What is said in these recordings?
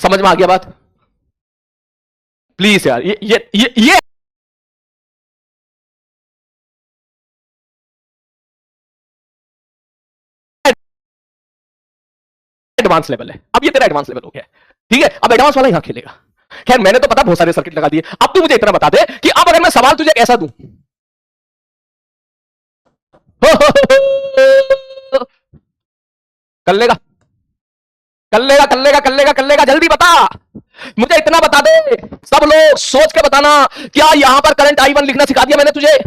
समझ में आ गया बात? प्लीज यार, ये एडवांस लेवल है। अब ये तेरा एडवांस लेवल हो गया, ठीक है? अब एडवांस वाला यहां खेलेगा। खैर, मैंने तो पता बहुत सारे सर्किट लगा दिए। अब तू मुझे इतना बता दे कि अब अगर मैं सवाल तुझे ऐसा दूं, कर लेगा? कर लेगा, कर लेगा, कर लेगा, कर लेगा? जल्दी बता, मुझे इतना बता दे। सब लोग सोच के बताना, क्या यहां पर करंट I1 लिखना सिखा दिया मैंने तुझे?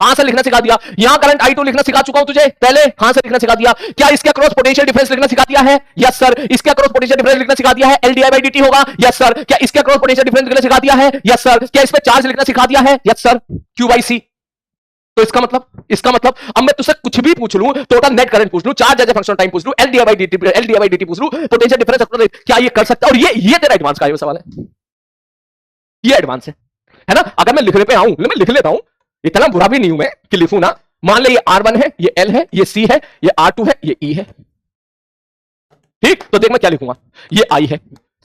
कहां से लिखना सिखा दिया? यहां करंट I2 लिखना सिखा चुका हूं तुझे पहले, कहां से लिखना सिखा दिया? क्या इसके अक्रॉस पोटेंशियल डिफरेंस लिखना सिखा दिया है? Yes sir. इसके अक्रॉस पोटेंशियल डिफरेंस लिखना सिखा दिया है, LdI/dt होगा। Yes sir. क्या इसके अक्रॉस पोटेंशियल डिफरेंस लिखना सिखा दिया है? Yes sir. क्या इस पे चार्ज लिखना सिखा दिया है? Yes sir. Q/C। तो इसका मतलब अब मैं तुझसे कुछ भी पूछ लूं, टोटल नेट करंट पूछ लूं, charge as a function of time पूछ लूं, LdI/dt पूछ लूं, पोटेंशियल डिफरेंस, क्या ये कर सकता है? और ये तेरा एडवांस का सवाल है, ये एडवांस है ना? अगर मैं लिखने पे आऊं, मैं लिख लेता हूं, इतना बुरा भी नहीं हूं मैं कि लिखूं ना। मान ले ये R1 है, ये L है, ये C है, ये R2 है, ये E है, ठीक? तो देख मैं क्या लिखूंगा, ये I है।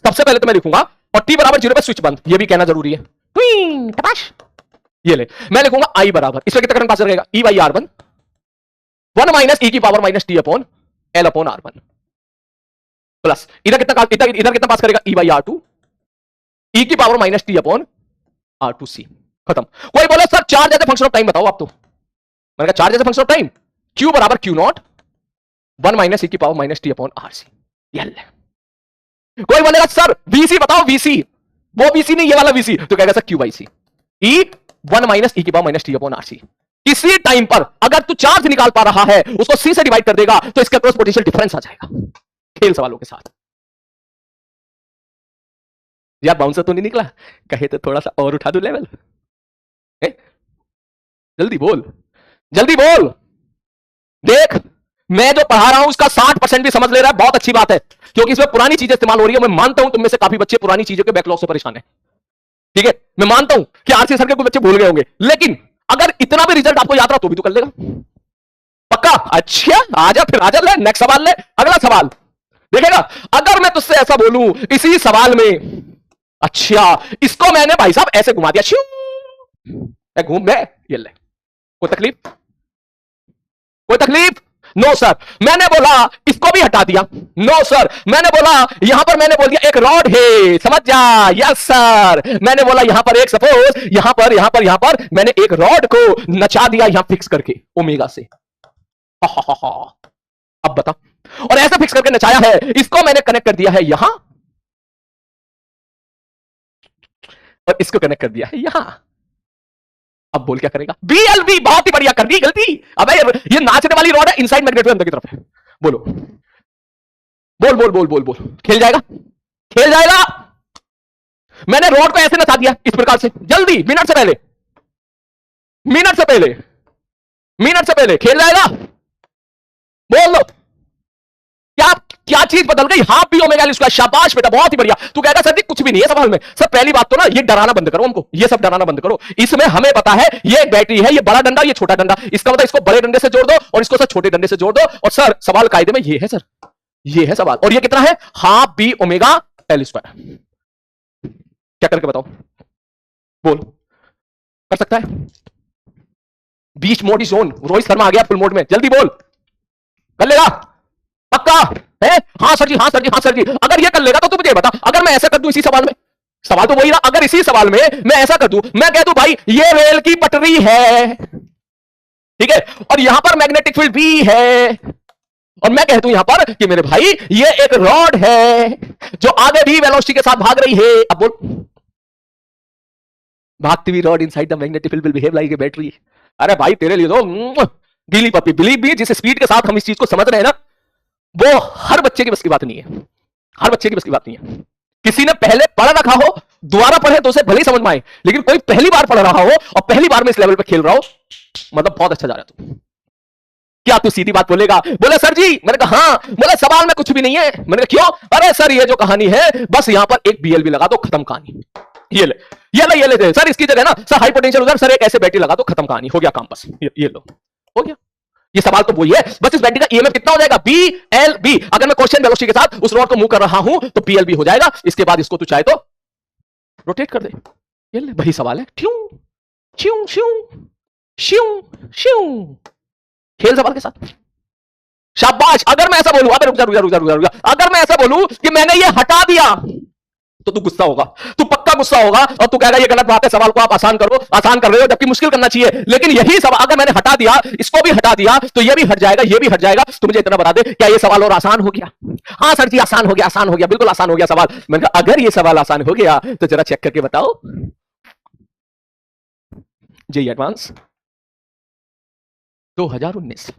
सबसे पहले तो मैं लिखूंगा और t बराबर 0 पे स्विच बंद, ये भी कहना जरूरी है। ये ले, मैं लिखूंगा I बराबर, इसमें कितना करंट पास करेगा? E/R1 1 माइनस e की power minus t upon L upon R1 plus इधर कितना पास करेगा? E/R2 e की power minus t upon R2C। खत्म। कोई बोले sir charge as a function of time बताओ आप, तो मैंने कहा charge as a function of time, Q बराबर Q0 1 माइनस e की power minus t upon RC। कोई बोलेगा सर VC बताओ, VC, वो VC नहीं, ये वाला VC, तो कहेगा sir Q/C E 1 minus e की power minus t upon RC। किसी टाइम पर अगर तू चार्ज निकाल पा रहा है, उसको C से डिवाइड कर देगा तो इसके अक्रॉस पोटेंशियल डिफरेंस आ जाएगा। खेल सवालों के साथ। यार बाउंसर तो नहीं निकला? कहे तो थोड़ा सा और उठा दू लेवल। जल्दी बोल, जल्दी बोल। देख, मैं जो पढ़ा रहा हूं उसका 60% भी समझ ले रहा है, बहुत अच्छी बात है, क्योंकि इसमें पुरानी चीजें इस्तेमाल हो रही है। मैं मानता हूं तुम में से काफी बच्चे पुरानी चीजों के बैकलॉग से परेशान है, ठीक है? मैं मानता हूं कि RC सर के कुछ बच्चे भूल गए होंगे, लेकिन अगर इतना भी रिजल्ट आपको याद रहा तो भी तो कर लेगा पक्का। अच्छा, आजा फिर, आजा, ले नेक्स्ट सवाल, ले अगला सवाल। देखेगा, अगर मैं तुझसे ऐसा बोलूं इसी सवाल में, अच्छा इसको मैंने भाई साहब ऐसे घुमा दिया, घूम गए, ये ले, कोई तकलीफ? कोई तकलीफ? No sir. मैंने बोला इसको भी हटा दिया, नो सर। मैंने बोला यहां पर, मैंने बोल दिया एक रॉड है, समझ जा। Yes sir. मैंने बोला यहां पर एक, सपोज यहां पर मैंने एक रॉड को नचा दिया यहां फिक्स करके ओमेगा से। अब बता, और ऐसा फिक्स करके नचाया है, इसको मैंने कनेक्ट कर दिया है यहां और इसको कनेक्ट कर दिया है यहां। अब बोल क्या करेगा? BLB, बहुत ही बढ़िया, कर दी गलती। अबे ये नाचने वाली रॉड है, इनसाइड मैग्नेट अंदर की तरफ है। बोलो, बोल बोल बोल बोल बोल, खेल जाएगा, खेल जाएगा। मैंने रॉड को ऐसे नचा दिया इस प्रकार से, जल्दी, मिनट से पहले, मिनट से पहले, मिनट से पहले खेल जाएगा। बोल दो, क्या क्या चीज बदल गई? हाफ भी ओमेगा एल स्क्वायर। शाबाश बेटा, बहुत ही बढ़िया। तू कहेगा सर जी कुछ भी नहीं है सवाल में। सर पहली बात तो ना, ये डराना बंद करो हमको, ये सब डराना बंद करो। इसमें हमें पता है ये बैटरी है, ये बड़ा डंडा, ये छोटा डंडा, इसका मतलब इसको बड़े डंडे से जोड़ दो और इसको सर छोटे डंडे से जोड़ दो। और सर सवाल कायदे में ये है सर, ये है सवाल। और ये कितना है? Half B omega L square. क्या करके बताओ? बोल, कर सकता है? Beast mode is on. Rohit Sharma आ गया फुल मोड में, जल्दी बोल, कर लेगा पक्का है? हाँ सर जी, हाँ सर जी, हाँ सर जी। अगर ये कर लेगा तो तू मुझे बता, अगर मैं ऐसा कर दूं इसी सवाल में, सवाल तो वही रहा, अगर इसी सवाल में मैं ऐसा कर दूं, मैं कह दूं भाई ये रेल की पटरी है, ठीक है, और यहां पर मैग्नेटिक फील्ड भी है, और मैं कहता हूं यहां पर कि मेरे भाई ये एक रॉड है जो आगे भी वेलोसिटी के साथ भाग रही है। अब बोल, भागती हुई rod inside the magnetic field will behave like a battery. अरे भाई तेरे लिए तो गीली पप्पी। बिलीव भी, जिस स्पीड के साथ हम इस चीज को समझ रहे हैं ना, वो हर बच्चे की बस की बात नहीं है, हर बच्चे की बस की बात नहीं है। किसी ने पहले पढ़ रखा हो, दोबारा पढ़े तो उसे भले ही समझ में आए, लेकिन कोई पहली बार पढ़ रहा हो और पहली बार में इस लेवल पे खेल रहा हो, मतलब बहुत अच्छा जा रहा है तू। क्या तू सीधी बात बोलेगा? बोले सर जी, मैंने कहा हाँ। बोले सवाल में कुछ भी नहीं है। मैंने कहा क्यों? अरे सर ये जो कहानी है, बस यहां पर एक BLB लगा दो, खत्म कहानी। ये ले, ये ले, ये ले सर, इसकी जगह ना सर हाई पोटेंशियल उधर, सर एक ऐसे बैटरी लगा दो, खत्म कहानी, हो गया काम, बस ये लो, हो गया। ये सवाल तो वही है, बस इस बैटरी का ईएमएफ कितना हो जाएगा, बी एल बी। अगर मैं क्वेश्चन वेलोसिटी के साथ उस रॉड को मूव कर रहा हूं तो बी एल बी हो जाएगा। इसके बाद इसको तू चाहे तो रोटेट कर दे, ये ले, वही सवाल है। ट्यूं ट्यूं ट्यूं श्यूं श्यूं, खेल सवाल के साथ। शाबाश। अगर मैं ऐसा बोलूं, अबे रुक जा रुक जा रुक जा रुक जा रुक जा, अगर मैं ऐसा बोलूं कि मैंने ये हटा दिया तो तू गुस्सा होगा, तू पक्का गुस्सा होगा और तू कहेगा ये गलत बात है, सवाल को आप आसान करो, आसान कर रहे हो जबकि मुश्किल करना चाहिए। लेकिन यही सवाल अगर मैंने हटा दिया, इसको भी हटा दिया तो ये भी हट जाएगा, ये भी हट जाएगा। तो मुझे इतना बता दे, क्या ये सवाल और आसान हो गया? हाँ सर जी आसान हो गया, आसान हो गया, बिल्कुल आसान हो गया सवाल। मैंने कहा अगर ये सवाल आसान हो गया तो जरा चेक करके बताओ। जेईई एडवांस 2019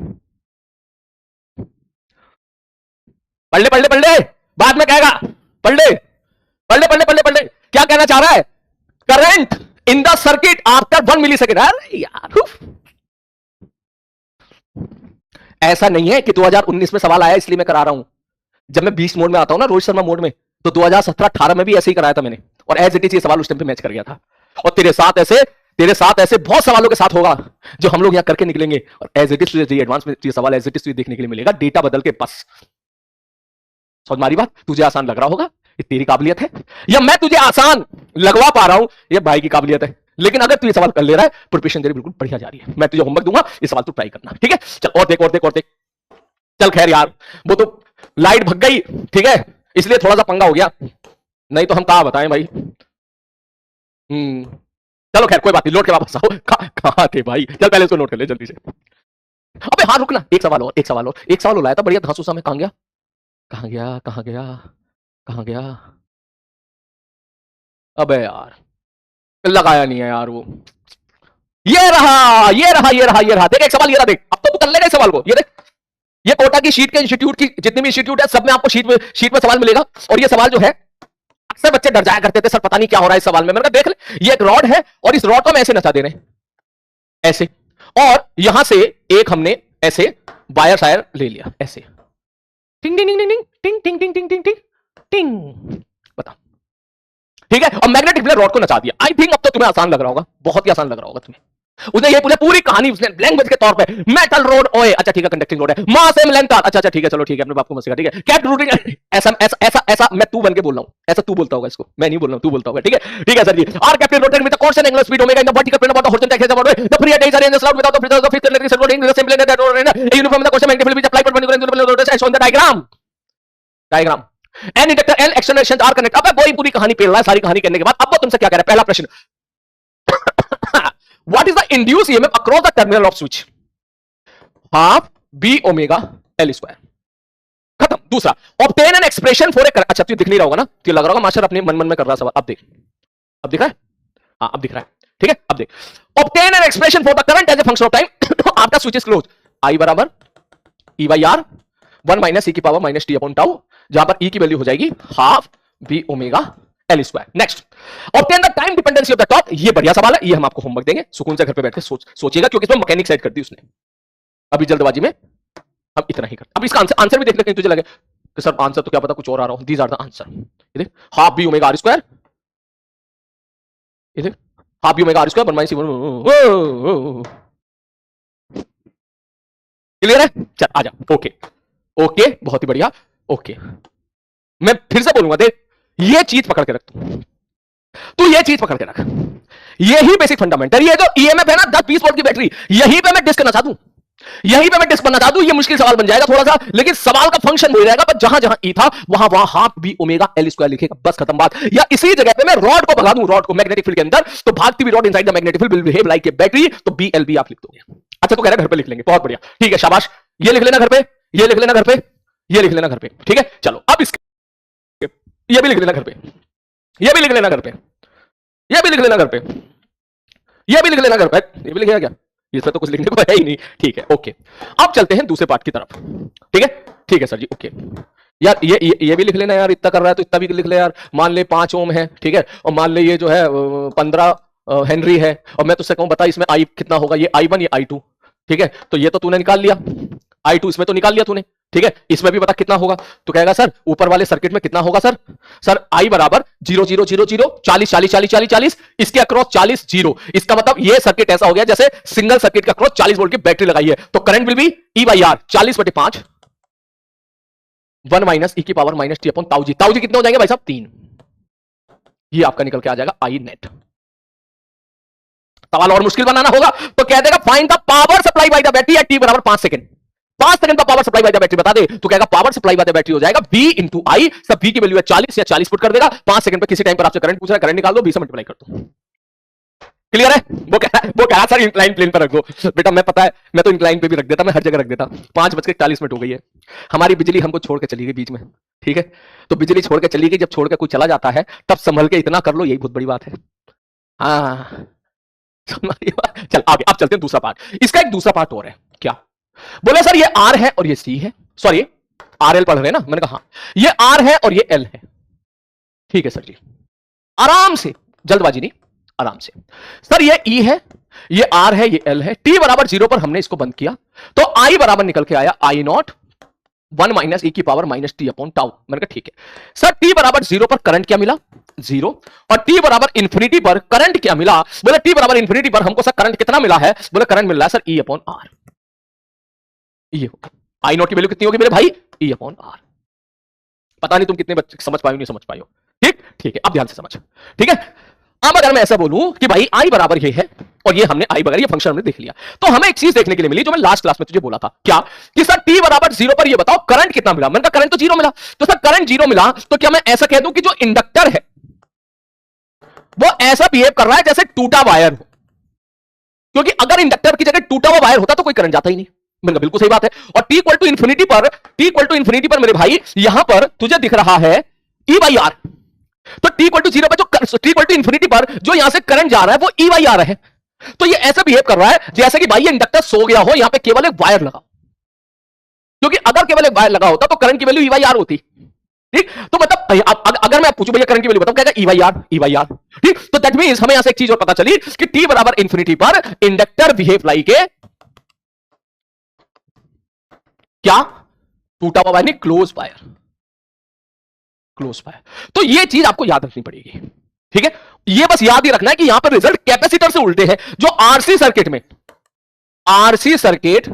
पढ़ ले पढ़ ले पढ़ ले, बाद में कहेगा पढ़ ले पढ़ ले पढ़ ले पढ़ ले पढ़ ले। क्या कहना चाह रहा है? Current in the circuit after 1 millisecond. अरे यार ऐसा नहीं है कि 2019 में सवाल आया इसलिए मैं करा रहा हूं। जब मैं 20 मोड में आता हूं ना, रोहित शर्मा मोड में, तो 2017-18 में भी ऐसे ही कराया था मैंने, और एज इट इज ये सवाल उस टाइम पे मैच कर गया था। और तेरे साथ ऐसे बहुत सवालों के साथ होगा जो हम लोग यहां करके निकलेंगे, और एज इट इज तुझे एडवांस में ये सवाल एज इट इज तुझे देखने के लिए मिलेगा, डेटा बदल के। बस समझ मारी बात? तुझे आसान लग रहा होगा, ये तेरी काबिलियत है, या मैं तुझे आसान लगवा पा रहा हूं, ये भाई की काबिलियत है। लेकिन अगर तू ये सवाल कर ले रहा है, प्रिपरेशन तेरी बिल्कुल बढ़िया जा रही है। मैं तुझे होमवर्क दूंगा, ये सवाल तू ट्राई करना, ठीक है? चल और देख और देख और देख। चल खैर यार, वो तो लाइट भग गई, ठीक है, इसलिए थोड़ा सा पंगा हो गया, नहीं तो हम कहां बताएं भाई। चलो खैर कोई बात नहीं, लौट के वापस आओ। कहां थे भाई? चल पहले इसको नोट कर ले जल्दी से। अबे हाँ रुकना, एक सवाल और, एक सवाल और, एक सवाल लाया था बढ़िया धांसू में। कहां गया कहां गया कहां गया कहां गया? अबे यार लगाया नहीं है यार वो। ये रहा ये रहा ये रहा ये रहा। देख एक सवाल ये रहा, देख अब तो तू कर लेगा इस सवाल को। ये देख, ये कोटा की शीट के इंस्टीट्यूट की जितनी भी इंस्टीट्यूट है सब में आपको शीट में सवाल मिलेगा। और ये सवाल जो है अक्सर बच्चे डर जाया करते थे, सर पता नहीं क्या हो रहा है इस सवाल में। मैंने कहा देख ले, ये एक रॉड है और इस रॉड को हम ऐसे नचा दे रहे हैं, ऐसे, और यहां से एक हमने ऐसे वायर शायर ले लिया, ऐसे टिंग टिंग टिंग टिंग टिंग टिंग टिंग टिंग टिंग टिंग। बता, ठीक है? और मैग्नेटिक फ्लैट रॉड को नचा दिया। आई थिंक अब तो तुम्हें आसान लग रहा होगा, बहुत ही आसान लग रहा होगा तुम्हें। उसने ये पूरी कहानी उसने लैंग्वेज के तौर पे, मेटल रोड ओए, अच्छा ठीक है, कंडक्टिंग रोड है, मास एम लेंथ, अच्छा अच्छा ठीक है, चलो ठीक है, अपने बाप को मत सिखा, ठीक है? कैट रूटिंग, ऐसा ऐसा ऐसा ऐसा मैं तू बन के बोल रहा हूं, ऐसा तू बोलता होगा इसको, मैं नहीं बोल रहा हूं, तू बोलता होगा, ठीक है? ठीक है sir ji. R captain rotating with the constant angular speed omega in the vertical plane about the horizontal axis about the free edges R in the slot without the free the fifth electric rotating the same plane that rotate uniform the question magnetic field which apply perpendicular to the rotation shown the diagram an inductor L external R connect. अब वही पूरी कहानी पेल रहा है, सारी कहानी करने के बाद अब वो तुमसे क्या कह रहा है? पहला प्रश्न, what is the induced EMF across the terminal of switch? Half B omega L square. खत्म। दूसरा, obtain an expression for A, अच्छा तुझे दिख नहीं रहा होगा ना, तुझे लग रहा होगा मास्टर अपने मन में कर रहा सवाल। अब देख, अब दिख रहा है? हाँ अब दिख रहा है, ठीक है? अब देख, obtain an expression for the current as a function of time after switch is close. I बराबर E by R 1 minus E की power minus T upon tau, जहां पर ई की वैल्यू हो जाएगी half B omega L square. Next, obtain the time dependency of the torque. ये बढ़िया सवाल है, ये हम आपको होमवर्क देंगे, सुकून से घर पे बैठ के सोचिएगा, क्योंकि इसमें मैकेनिक साइड कर दी उसने, अभी जल्दबाजी में हम इतना ही करते। अब इसका आंसर भी देख ले, कहीं तुझे लगे कि सर आंसर तो क्या पता कुछ और आ रहा हो। These are the answer. ये देख, half B omega R square, ये देख half B omega R square 1 minus clear है? चल आजा। ओके ओके, बहुत ही बढ़िया। ओके, मैं फिर से बोलूंगा, देख ये चीज पकड़ के रख, तू ये चीज पकड़ के रख, यही बेसिक फंडामेंटल। ये जो ईएमएफ है ना 10-20 वोल्ट की बैटरी, यहीं पे मैं डिस्क करना चाहता हूं, यहीं पे मैं डिस्क बनना चाहता हूं। ये मुश्किल सवाल बन जाएगा थोड़ा सा, लेकिन सवाल का फंक्शन वही रहेगा, पर जहां जहां ई था वहां वहां half B omega L square लिखेगा, बस खत्म बात। या इसी जगह पे मैं रॉड को भगा दूं, रॉड को मैग्नेटिक फील्ड के अंदर, तो भागती हुई rod inside the magnetic field will behave like a battery, तो बी एल बी आप लिख दोगे। अच्छा तो कह रहा है घर पे लिख लेंगे, बहुत बढ़िया, ठीक है, शाबाश। ये लिख लेना घर पे, ये लिख लेना घर पे, ये लिख लेना घर पे, ठीक है? चलो अब इसके ये भी लिख लेना घर पे, ये भी लिख लेना घर पे, ये भी लिख लेना घर पे, ये भी लिख लेना घर पे। ये भी लिखेगा क्या? इसमें तो कुछ लिखने को है ही नहीं, ठीक है? ओके, अब चलते हैं दूसरे पार्ट की तरफ, ठीक है? ठीक है सर जी, ओके। यार ये भी लिख लेना यार, इतना कर रहा है तो इतना भी लिख ले यार। मान ले 5 ओम है, ठीक है? और मान ले ये जो है 15 हेनरी है, और मैं तुझसे कहूं बता इसमें आई कितना होगा? ये I1 ये I2, ठीक है? तो ये तो तूने निकाल लिया, I2 इसमें तो निकाल लिया तूने, ठीक है, इसमें भी बता कितना होगा। तो कहेगा सर ऊपर वाले सर्किट में कितना होगा सर, सर I बराबर 0 0 0 0 40 40 40 40 40, इसके अक्रॉस 40 0। इसका मतलब ये सर्किट ऐसा हो गया जैसे सिंगल सर्किट के अक्रॉस 40 वोल्ट की बैटरी लगाई है। तो current will be E by R 40/5 1 minus E की पावर माइनस टी अपॉन ताऊ जी। ताऊ जी कितने हो जाएंगे भाई साहब 3। ये आपका निकल के आ जाएगा आई नेट। सवाल और मुश्किल बनाना होगा तो कह देगा find the power supply by the battery at T बराबर 5 सेकंड। 5 सेकंड का power supply by the battery बता दे तो कहेगा power supply by the battery हो जाएगा V इंटू आई। सब V की वैल्यू है 40 या 40 पुट कर देगा। 5 सेकंड पे किसी टाइम पर आपसे करंट पूछ रहा है, करंट निकाल दो, 20 से मल्टीप्लाई कर दो। क्लियर है? वो कह रहा सर इंक्लाइन प्लेन पर रख दो। बेटा मैं पता है, मैं तो इंक्लाइन पे भी रख देता, मैं हर जगह रख देता। 5:40 हो गई है, हमारी बिजली हमको छोड़ के चली गई बीच में, ठीक है। तो बिजली छोड़ के चली गई, जब छोड़ के कोई चला जाता है तब संभल के इतना कर लो, यही बहुत बड़ी बात है। हाँ चल आगे, अब चलते हैं दूसरा पार्ट। इसका एक दूसरा पार्ट और है। क्या बोले सर, ये R है और ये C है, सॉरी RL पढ़ रहे ना, मैंने कहा ये R है और ये L है, ठीक है सर जी, आराम से, जल्दबाजी नहीं, आराम से। सर ये E है, ये R है, ये L है। T बराबर 0 पर हमने इसको बंद किया तो I बराबर निकल के आया I नॉट 1 माइनस ई की power minus T upon tau. मैंने कहा ठीक है सर, T बराबर 0 पर करंट क्या मिला 0, और T बराबर इंफिनिटी पर करंट क्या मिला। बोले T बराबर इंफिनिटी पर हमको सर करंट कितना मिला है, बोले करंट मिल रहा है सर E अपॉन आर। ये आई नॉट की वैल्यू कितनी होगी मेरे भाई, E अपॉन आर। पता नहीं तुम कितने बच्चे समझ पाए नहीं समझ पाए हो, ठीक है, अब ध्यान से समझ, ठीक है। अब अगर मैं ऐसा बोलूं कि भाई I बराबर ये है और ये हमने I बराबर ये फंक्शन हमने देख लिया, तो हमें एक चीज देखने के लिए मिली जो मैं लास्ट क्लास में तुझे बोला था, क्या कि सर T बराबर 0 पर ये बताओ करंट कितना मिला। मैंने कहा करंट तो 0 मिला, तो सर करंट 0 मिला तो क्या मैं ऐसा कह दूं कि जो इंडक्टर है वो ऐसा बिहेव कर रहा है जैसे टूटा वायर हो, क्योंकि अगर इंडक्टर की जगह टूटा हुआ वायर होता तो कोई करंट जाता ही नहीं। मैंने कहा बिल्कुल सही बात है। और T इक्वल टू इंफिनिटी पर मेरे भाई यहां पर तुझे दिख रहा है E बाई आर, तो T इक्वल टू 0 पर जो T इक्वल टू इंफिनिटी पर जो यहां से करंट जा रहा है वो E बाई आर है। तो ये ऐसा बिहेव कर रहा है जैसे कि भाई ये इंडक्टर सो गया हो, यहां पे केवल एक वायर लगा, क्योंकि अगर केवल एक वायर लगा होता तो करंट की वैल्यू E बाई आर होती, ठीक। तो मतलब अगर मैं पूछूं भैया करंट की वैल्यू बताओ, कहेगा E बाई आर, ठीक। तो दैट मींस हमें यहां से एक चीज और पता चली कि T बराबर इंफिनिटी पर इंडक्टर बिहेव लाइक ए क्या, टूटा हुआ वायर नहीं, क्लोज वायर, क्लोज वायर। तो ये चीज आपको याद रखनी पड़ेगी, ठीक है। ये बस याद ही रखना है कि यहां पर रिजल्ट कैपेसिटर से उल्टे हैं। जो आरसी सर्किट में, आरसी सर्किट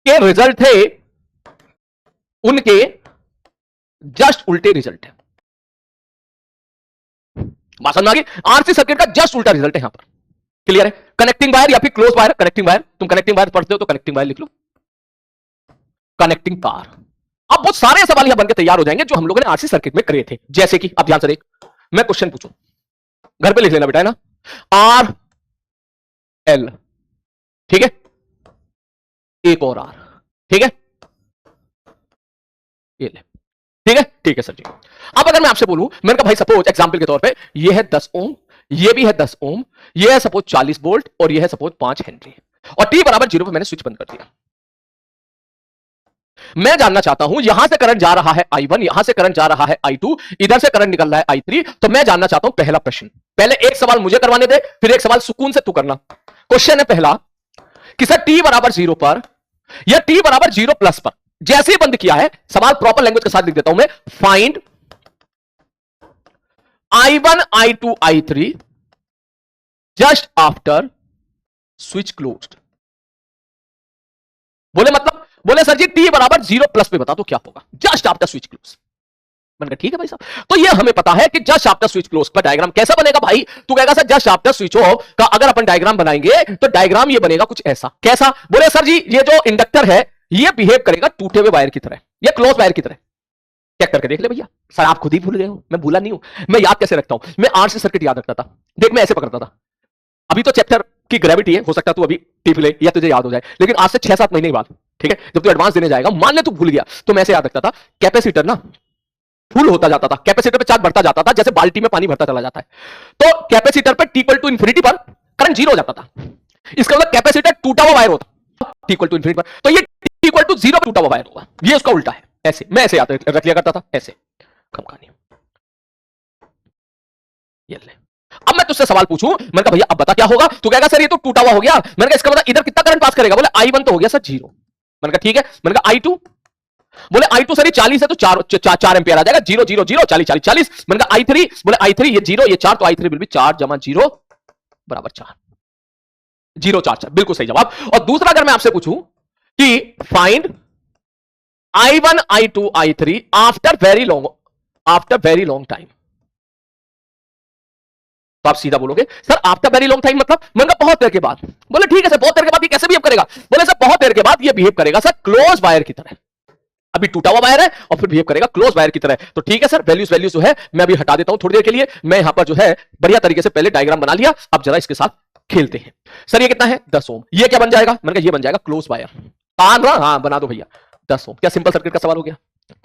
के रिजल्ट थे उनके जस्ट उल्टे रिजल्ट है। बात समझ में आ गई? आरसी सर्किट का जस्ट उल्टा रिजल्ट है यहां पर। क्लियर है? कनेक्टिंग वायर या फिर क्लोज वायर, कनेक्टिंग वायर, तुम कनेक्टिंग वायर पढ़ते हो तो कनेक्टिंग वायर लिख लो, कनेक्टिंग तार। अब बहुत सारे सवाल यहां बनकर तैयार हो जाएंगे जो हम लोगों ने आरसी सर्किट में करे थे। जैसे कि अब ध्यान से देख, मैं क्वेश्चन पूछूं, घर पे लिख लेना बेटा, है ना, आर एल, ठीक है, एक और आर, ठीक है, ये ले, ठीक है सर जी। अब अगर मैं आपसे बोलूं, मैंने कहा भाई सपोज एग्जांपल के तौर पे ये है 10 ओम, ये भी है 10 ओम, ये है सपोज 40 वोल्ट और ये है सपोज 5 हेनरी, और T बराबर 0 पे मैंने स्विच बंद कर दिया। मैं जानना चाहता हूं यहां से करंट जा रहा है I1, यहां से करंट जा रहा है I2, इधर से करंट निकल रहा है I3। तो मैं जानना चाहता हूं पहला प्रश्न, पहले एक सवाल मुझे करवाने दे, फिर एक सवाल सुकून से तू करना। क्वेश्चन है पहला कि सर T बराबर 0 पर या T बराबर 0 प्लस पर, जैसे ही बंद किया है, सवाल प्रॉपर लैंग्वेज के साथ लिख देता हूं मैं, find I1 I2 I3 just after switch closed. बोले मतलब, बोले सर जी T बराबर 0 प्लस पे बता तो क्या होगा जस्ट आफ्टर स्विच क्लोज। मैंने कहा ठीक है भाई साहब, तो ये हमें पता है कि जस्ट आफ्टर स्विच क्लोज का डायग्राम कैसा बनेगा भाई। तू कहेगा sir just after switch off का अगर अपन डायग्राम बनाएंगे तो डायग्राम ये बनेगा कुछ ऐसा। कैसा? बोले सर जी ये जो इंडक्टर है ये बिहेव करेगा टूटे हुए वायर की तरह, ये क्लोज वायर की तरह। चेक करके देख ले भैया। सर आप खुद ही भूल गए हो, मैं भूला नहीं हूं। मैं याद कैसे रखता हूं, मैं आरसी सर्किट याद रखता था। देख मैं ऐसे पकड़ता था, अभी तो चैप्टर की ग्रेविटी है, हो सकता है तू अभी टिप ले या तुझे याद हो जाए, लेकिन आज से 6-7 महीने के बाद, ठीक है, जब तू एडवांस देने जाएगा, मान ले तू भूल गया, तो मैं ऐसे याद रखता था, कैपेसिटर ना फुल होता जाता था, कैपेसिटर पे चार्ज बढ़ता जाता था जैसे बाल्टी में पानी भरता चला जाता है। तो कैपेसिटर पे T इक्वल टू इंफिनिटी पर करंट 0 हो जाता था। इसका मतलब कैपेसिटर टूटा हुआ वायर होता T इक्वल टू इंफिनिटी पर, तो ये T इक्वल टू 0 पर टूटा हुआ वायर होगा। ये उसका उल्टा है। ऐसे मैं ऐसे याद रख लिया करता था, ऐसे कम कहानी। ये ले, अब मैं तुझसे सवाल पूछूं, मैंने कहा भैया अब बता क्या होगा। तू कहेगा सर ये तो टूटा हुआ हो गया। मैंने कहा इसका मतलब इधर कितना करंट पास करेगा। बोले I1 तो हो गया सर 0, मैंने कहा ठीक है। मैंने कहा I2, बोले I2 सर ये 40 है तो 4 एम्पियर आ जाएगा, 0 0 0 40 40 40। मैंने कहा I3, बोले I3 ये 0 ये 4 तो I3 विल बी 4 जमा 0 बराबर 4, 0 4 4, बिल्कुल सही जवाब। और दूसरा अगर मैं आपसे पूछूं कि find I1 I2 I3 after very long time, तो आप सीधा बोलोगे sir after very long time मतलब? मैंने कहा बहुत देर के बाद। बोले ठीक है सर, बहुत देर के बाद ये कैसे बिहेव करेगा? बोले सर बहुत देर के बाद ये बिहेव करेगा सर क्लोज वायर की तरह, अभी टूटा हुआ वायर है और फिर बिहेव करेगा क्लोज वायर की तरह। तो ठीक है सर, वैल्यूज जो है मैं अभी हटा देता हूं थोड़ी देर के लिए। मैं यहां पर जो है बढ़िया तरीके से पहले डायग्राम बना लिया, अब जरा इसके साथ खेलते हैं। सर ये कितना है? 10 ओम। ये क्या बन जाएगा? मैंने कहा ये बन जाएगा क्लोज वायर। हाँ बना दो भैया 10 ओम। क्या सिंपल सर्किट का सवाल हो गया?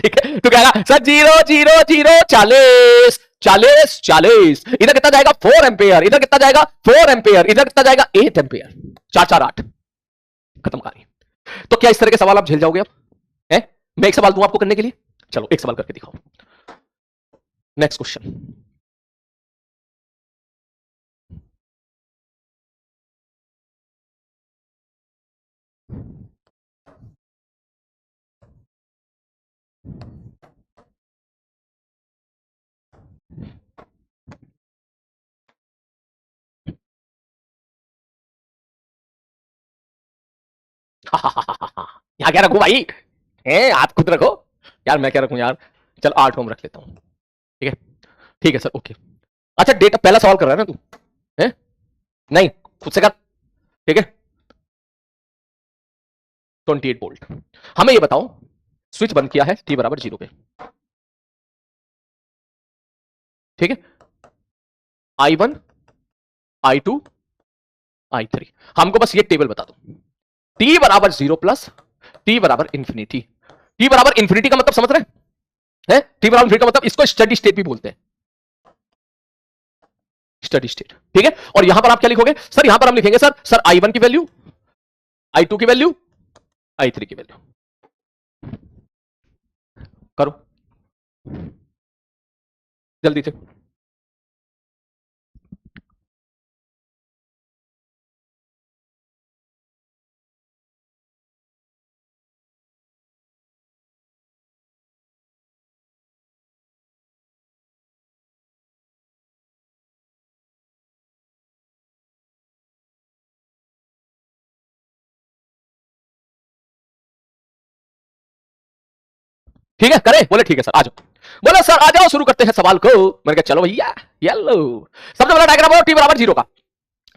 ठीक है। तो कहेगा सर 0 0 0 40 40 40, इधर कितना जाएगा? 4 एम्पियर, इधर कितना जाएगा? 4 एम्पियर, इधर कितना जाएगा? 8 एम्पियर, 4 4 8, खत्म कहानी। तो क्या इस तरह के सवाल आप झेल जाओगे? अब है मैं एक सवाल दूं आपको करने के लिए, चलो एक सवाल करके दिखाओ। Next question. यहां क्या रखूं भाई? हाथ खुद रखो यार, मैं क्या रखूं यार? चल 8 ओम रख लेता हूं, ठीक है? ठीक है सर, ओके। अच्छा डेटा पहला सवाल कर रहा है ना तू? है नहीं, खुद से कर, ठीक है? 28 वोल्ट। हमें ये बताओ स्विच बंद किया है t बराबर 0 पे, ठीक है? I1 I2 I3, हमको बस ये टेबल बता दो। t बराबर 0 प्लस t बराबर इंफिनिटी। t बराबर इंफिनिटी का मतलब समझ रहे हैं? t बराबर इंफिनिटी का मतलब इसको स्टडी स्टेट भी बोलते हैं, स्टडी स्टेट, ठीक है? और यहां पर आप क्या लिखोगे? सर यहां पर हम लिखेंगे सर I1 की वैल्यू, I2 की वैल्यू, I3 की वैल्यू। करो जल्दी से। ठीक है करे? बोले ठीक है सर आ जाओ। बोले सर आ जाओ शुरू करते हैं सवाल को। मैंने कहा चलो भैया येलो। सबसे पहला डायग्राम हो टी बराबर 0 का।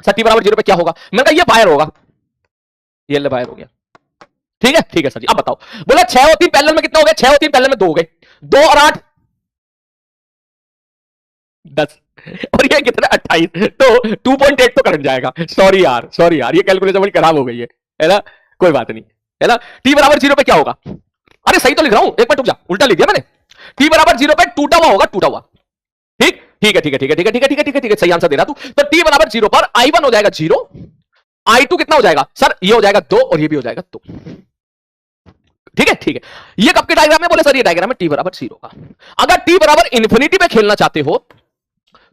सर टी बराबर 0 पे क्या होगा? मैंने कहा ये वायर होगा, ये ले वायर हो गया, ठीक है सर जी। अब बताओ। बोले 6 और 3 पैरेलल में कितने हो गए? 6 और 3 पैरेलल में 2 हो गए, 2 और 8 10 और ये कितना 28, तो 2.8 तो करंट जाएगा। सॉरी यार ये कैलकुलेशन बड़ी खराब हो गई है ना? कोई बात नहीं, है ना? टी बराबर 0 पे क्या होगा? अरे सही तो लिख रहा हूं, एक मिनट रुक जा, उल्टा लिख दिया मैंने। टी बराबर 0 पे टूटा हुआ होगा, टूटा हुआ। ठीक है, सही आंसर दे रहा तू। तो टी बराबर 0 पर I1 हो जाएगा 0, I2 कितना हो जाएगा? सर ये हो जाएगा 2 और ये भी हो जाएगा 2। ठीक है। ये कब के डायग्राम में? बोले सर ये डायग्राम है टी बराबर 0 का। अगर टी बराबर इंफिनिटी पे खेलना चाहते हो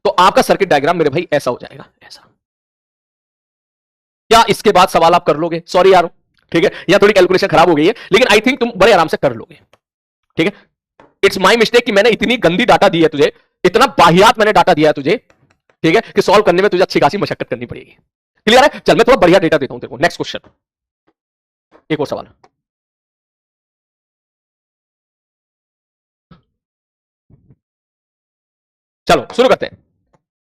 तो आपका सर्किट डायग्राम मेरे भाई ऐसा हो जाएगा, ऐसा। क्या इसके बाद सवाल आप कर लोगे? सॉरी यार, ठीक है, यहां थोड़ी कैलकुलेशन खराब हो गई है, लेकिन आई थिंक तुम बड़े आराम से कर लोगे, ठीक है? इट्स माई मिस्टेक कि मैंने इतनी गंदी डाटा दी है तुझे, इतना बाहियात मैंने डाटा दिया है तुझे, ठीक है, कि सॉल्व करने में तुझे अच्छी खासी मशक्कत करनी पड़ेगी। क्लियर है? चल मैं थोड़ा बढ़िया डेटा देता हूं तेरे को। नेक्स्ट क्वेश्चन, एक और सवाल। चलो शुरू करते हैं।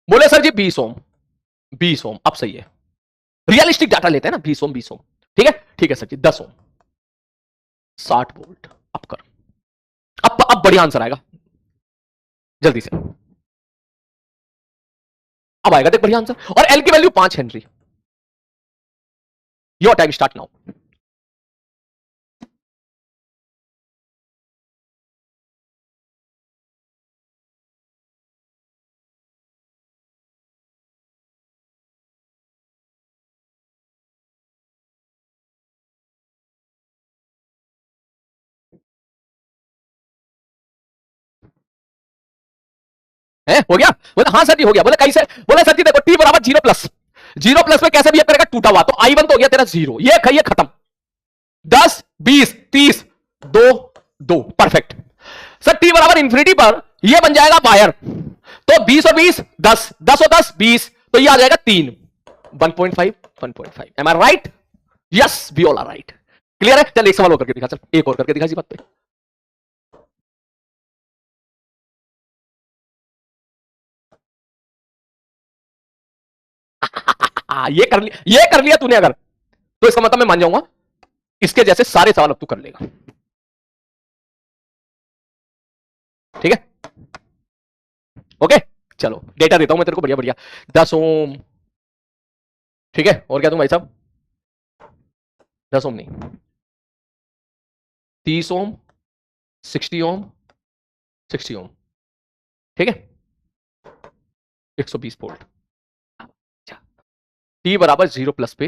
बोले सर जी 20 ओम, अब सही है, रियलिस्टिक डाटा लेते हैं ना, 20 ओम, ठीक है सर जी। 10 ओम, 60 वोल्ट। अब कर, अब बढ़िया आंसर आएगा, जल्दी से अब आएगा, देख बढ़िया आंसर। और एल की value 5 Henry. Your time start now. है हो गया? बोले हाँ सर जी हो गया। बोले कैसे? बोले सर जी देखो टी बराबर 0 प्लस में कैसे भी करेगा? टूटा हुआ, तो I1 तो हो गया तेरा 0, ये खत्म। 10 20, 30, 2, 2, परफेक्ट। सर टी बराबर इंफिनिटी पर यह बन जाएगा वायर, तो 20 और 20 10, 10 और 10 20, तो यह आ जाएगा 3, 1.5, 1.5। Am I right? Yes, we all are right. Clear है? चल एक सवाल और करके दिखा, चल एक और करके दिखा इसी बात पे। ये कर लिया तूने अगर, तो इसका मतलब मैं मान जाऊंगा इसके जैसे सारे सवाल अब तू कर लेगा। ठीक है, ओके। चलो डेटा देता हूं मैं तेरे को बढ़िया बढ़िया। 10 ओम, ठीक है, और क्या दूं भाई साहब? 10 ओम नहीं, 30 ओम, 60 ओम, 60 ओम, ठीक है, 120 वोल्ट। टी बराबर 0 प्लस पे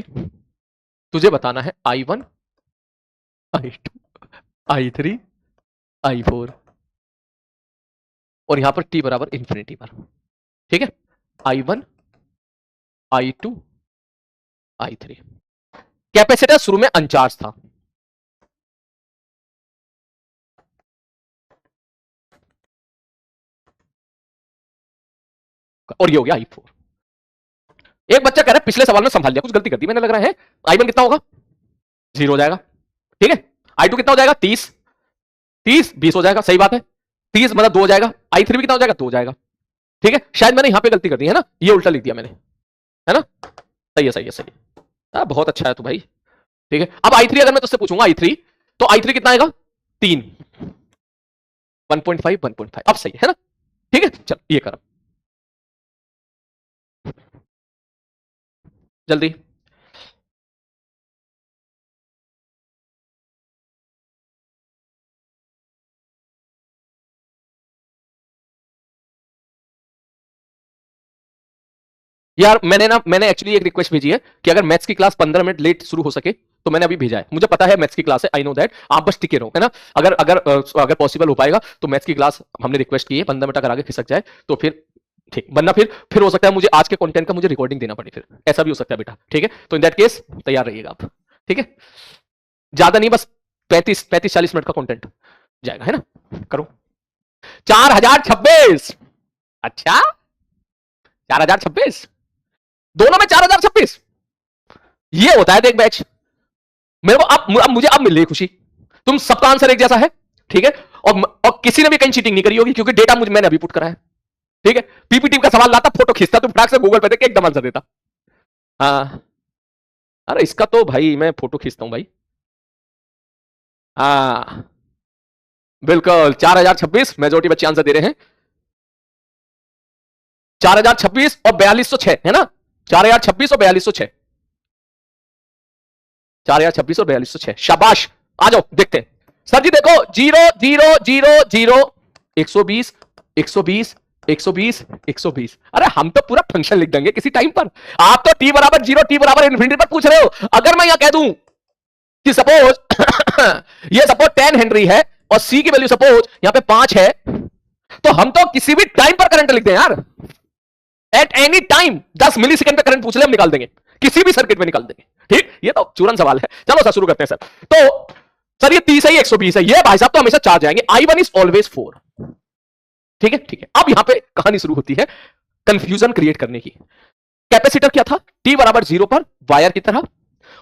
तुझे बताना है I1, I2, I3, I4, और यहां पर टी बराबर इंफिनिटी पर, ठीक है, I1, I2, I3। कैपेसिटर शुरू में अनचार्ज था, और ये हो गया I4। एक बच्चा कह रहा है पिछले सवाल में संभाल लिया, कुछ गलती कर दी मैंने लग रहा है। I1 कितना होगा? 0 हो जाएगा, ठीक है। I2 कितना हो जाएगा? 30, 30 20 हो जाएगा, सही बात है। 30 मतलब 2 हो जाएगा। I3 भी कितना हो जाएगा? 2 हो जाएगा, ठीक है। शायद मैंने यहां पे गलती कर दी है ना, ये उल्टा लिख दिया मैंने, है ना? सही है, सही है, सही है। बहुत अच्छा है तू भाई, ठीक है। अब I3 अगर मैं तुझसे पूछूंगा I3, तो I3 कितना आएगा? 3, 1.5, 1.5। अब सही है ना? ठीक है, चल ये कर जल्दी। यार मैंने एक्चुअली एक रिक्वेस्ट भेजी है कि अगर मैथ्स की क्लास 15 मिनट लेट शुरू हो सके तो मैंने अभी भेजा है। मुझे पता है मैथ्स की क्लास है, आई नो दैट, आप बस टिके रहो, है ना। अगर अगर अगर पॉसिबल हो पाएगा तो मैथ्स की क्लास हमने रिक्वेस्ट की है, 15 मिनट अगर आगे खिसक जाए तो फिर ठीक, वरना फिर हो सकता है मुझे आज के कंटेंट का मुझे रिकॉर्डिंग देना पड़े, फिर ऐसा भी हो सकता है बेटा, ठीक है। तो इन दैट केस तैयार रहिएगा आप, ठीक है। ज्यादा नहीं, बस 35-40 मिनट का कंटेंट जाएगा, है ना। करो 4026। अच्छा 4026, दोनों में 4026, ये होता है देख बैच। मेरे को अब मुझे अब मिल रही खुशी, तुम सबका आंसर एक जैसा है, ठीक है। और किसी ने भी कहीं चीटिंग नहीं करी होगी क्योंकि डेटा मुझे मैंने अभी पुट करा है, ठीक है। पीपीटी का सवाल लाता, फोटो खींचता, तुम फटाक से गूगल पे देख के एकदम आंसर देता। हाँ, अरे इसका तो भाई मैं फोटो खींचता हूं भाई। हाँ बिल्कुल, 4026 मेजोरिटी बच्चे आंसर दे रहे हैं। 4026 और 4206, है ना। 4026 और 4206, 4026 और 4206, शाबाश। आ जाओ देखते हैं। सर जी देखो, 0 0 0 0, 120 120 120 120। अरे हम तो पूरा फंक्शन लिख देंगे किसी टाइम पर। आप तो टी बराबर 0 टी बराबर इन्फिनिटी पर पूछ रहे हो। अगर मैं यहां कह दूं कि सपोज ये सपोज 10 हेनरी है और सी की वैल्यू सपोज यहां पे 5 है, तो हम तो किसी भी टाइम पर करंट लिखते हैं यार। At any time 10 millisecond पे करंट पूछ ले, हम निकाल देंगे, किसी भी सर्किट में निकाल देंगे, ठीक। ये तो चूरन सवाल है। चलो सर शुरू करते हैं सर। तो सर ये 30 है, ये 120 है, ये भाई साहब तो हमेशा चार्ज आएंगे। I1 इज ऑलवेज 4, ठीक है, ठीक है। अब यहां पे कहानी शुरू होती है कंफ्यूजन क्रिएट करने की। कैपेसिटर क्या था? टी बराबर 0 पर वायर की तरह,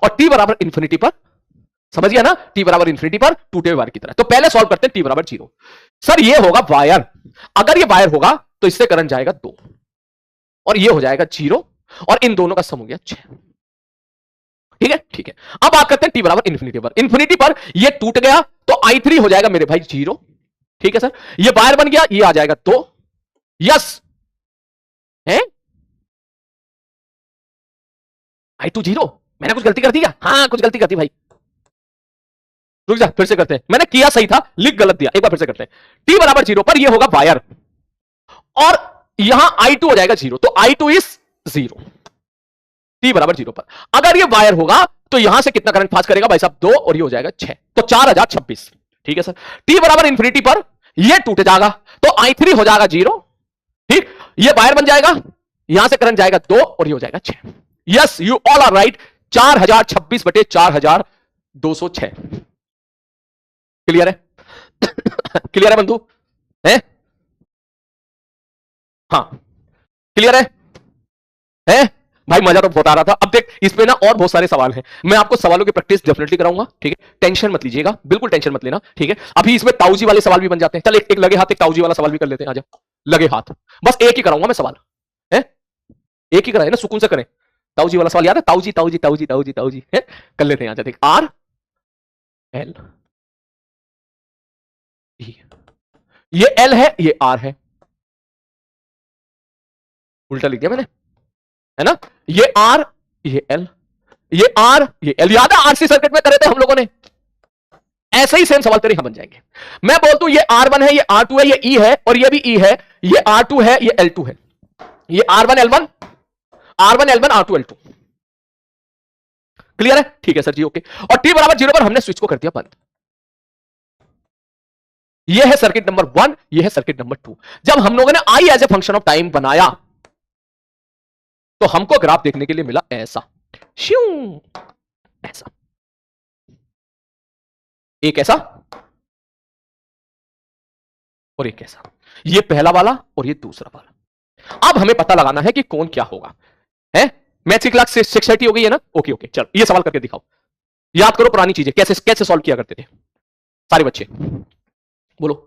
और टी बराबर इंफिनिटी पर, समझ गया ना, टी बराबर इंफिनिटी पर टूटे हुए वायर की तरह। तो पहले सॉल्व करते हैं टी बराबर 0। सर ये होगा वायर, अगर ये वायर होगा तो इससे करंट जाएगा 2, और ये हो जाएगा 0, और इन दोनों का सम हो गया 6, ठीक है, ठीक है। अब बात करते हैं टी बराबर इंफिनिटी पर। इंफिनिटी पर ये टूट गया तो I3 हो जाएगा मेरे भाई 0, ठीक है सर। ये वायर बन गया, ये आ जाएगा 2, यस है। I2 0, मैंने कुछ गलती कर दी क्या? हाँ कुछ गलती कर दी भाई। रुक जा, फिर से करते हैं, मैंने किया सही था, लिख गलत दिया, एक बार फिर से करते हैं। टी बराबर 0 पर ये होगा वायर, और यहां I2 हो जाएगा 0, तो I2 इज 0 टी बराबर 0 पर। अगर ये वायर होगा तो यहां से कितना करंट पास करेगा भाई साहब? 2, और ये हो जाएगा 6, तो 4026, ठीक है सर। टी बराबर इंफिनिटी पर ये टूट जाएगा तो I3 हो जाएगा 0, ठीक। ये वायर बन जाएगा, यहां से करंट जाएगा 2, और ये हो जाएगा 6। Yes, you all are right. 4026 बटे 4206, क्लियर है? क्लियर है बंधु? है? हाँ क्लियर है? भाई मजा तो बहुत आ रहा था। अब देख इस पे ना और बहुत सारे सवाल हैं, मैं आपको सवालों की प्रैक्टिस डेफिनेटली कराऊंगा, ठीक है? टेंशन मत लीजिएगा, बिल्कुल टेंशन मत लेना, ठीक है? अभी इसमें ताऊजी वाले सवाल भी बन जाते हैं। चल एक लगे हाथ एक ताऊजी वाला सवाल भी कर लेते हैं। आजा लगे हाथ, बस एक ही कराऊंगा मैं सवाल, है? एक ही कराए ना, सुकून से करें। ताऊजी वाला सवाल याद है? ताऊजी ताऊजी ताऊजी ताऊजी ताऊजी, है? कर लेते हैं। आजा देख, आर एल, ये एल है ये आर है, उल्टा लिख दिया मैंने, है ना? ये आर ये एल, ये आर ये एल। याद है आरसी सर्किट में करे थे हम लोगों ने? ऐसे ही सेम सवाल तेरे यहां बन जाएंगे। मैं बोलता हूं ये R1 है, ये R2 है, ये E है और ये भी E है, ये R2 है, ये L2 है, ये R1 L1 R1 L1 R2 L2। Clear है? ठीक है सर जी, ओके। और t बराबर 0 पर हमने स्विच को कर दिया बंद। ये है सर्किट नंबर 1, ये है सर्किट नंबर 2। जब हम लोगों ने I as a function of time बनाया तो हमको ग्राफ देखने के लिए मिला ऐसा, श्यू ऐसा, एक ऐसा और एक ऐसा, ये पहला वाला और ये दूसरा वाला। अब हमें पता लगाना है कि कौन क्या होगा, है? मैथ्स की क्लास 6:30 हो गई है ना? ओके ओके, चलो ये सवाल करके दिखाओ। याद करो पुरानी चीजें, कैसे कैसे सॉल्व किया करते थे सारे बच्चे, बोलो।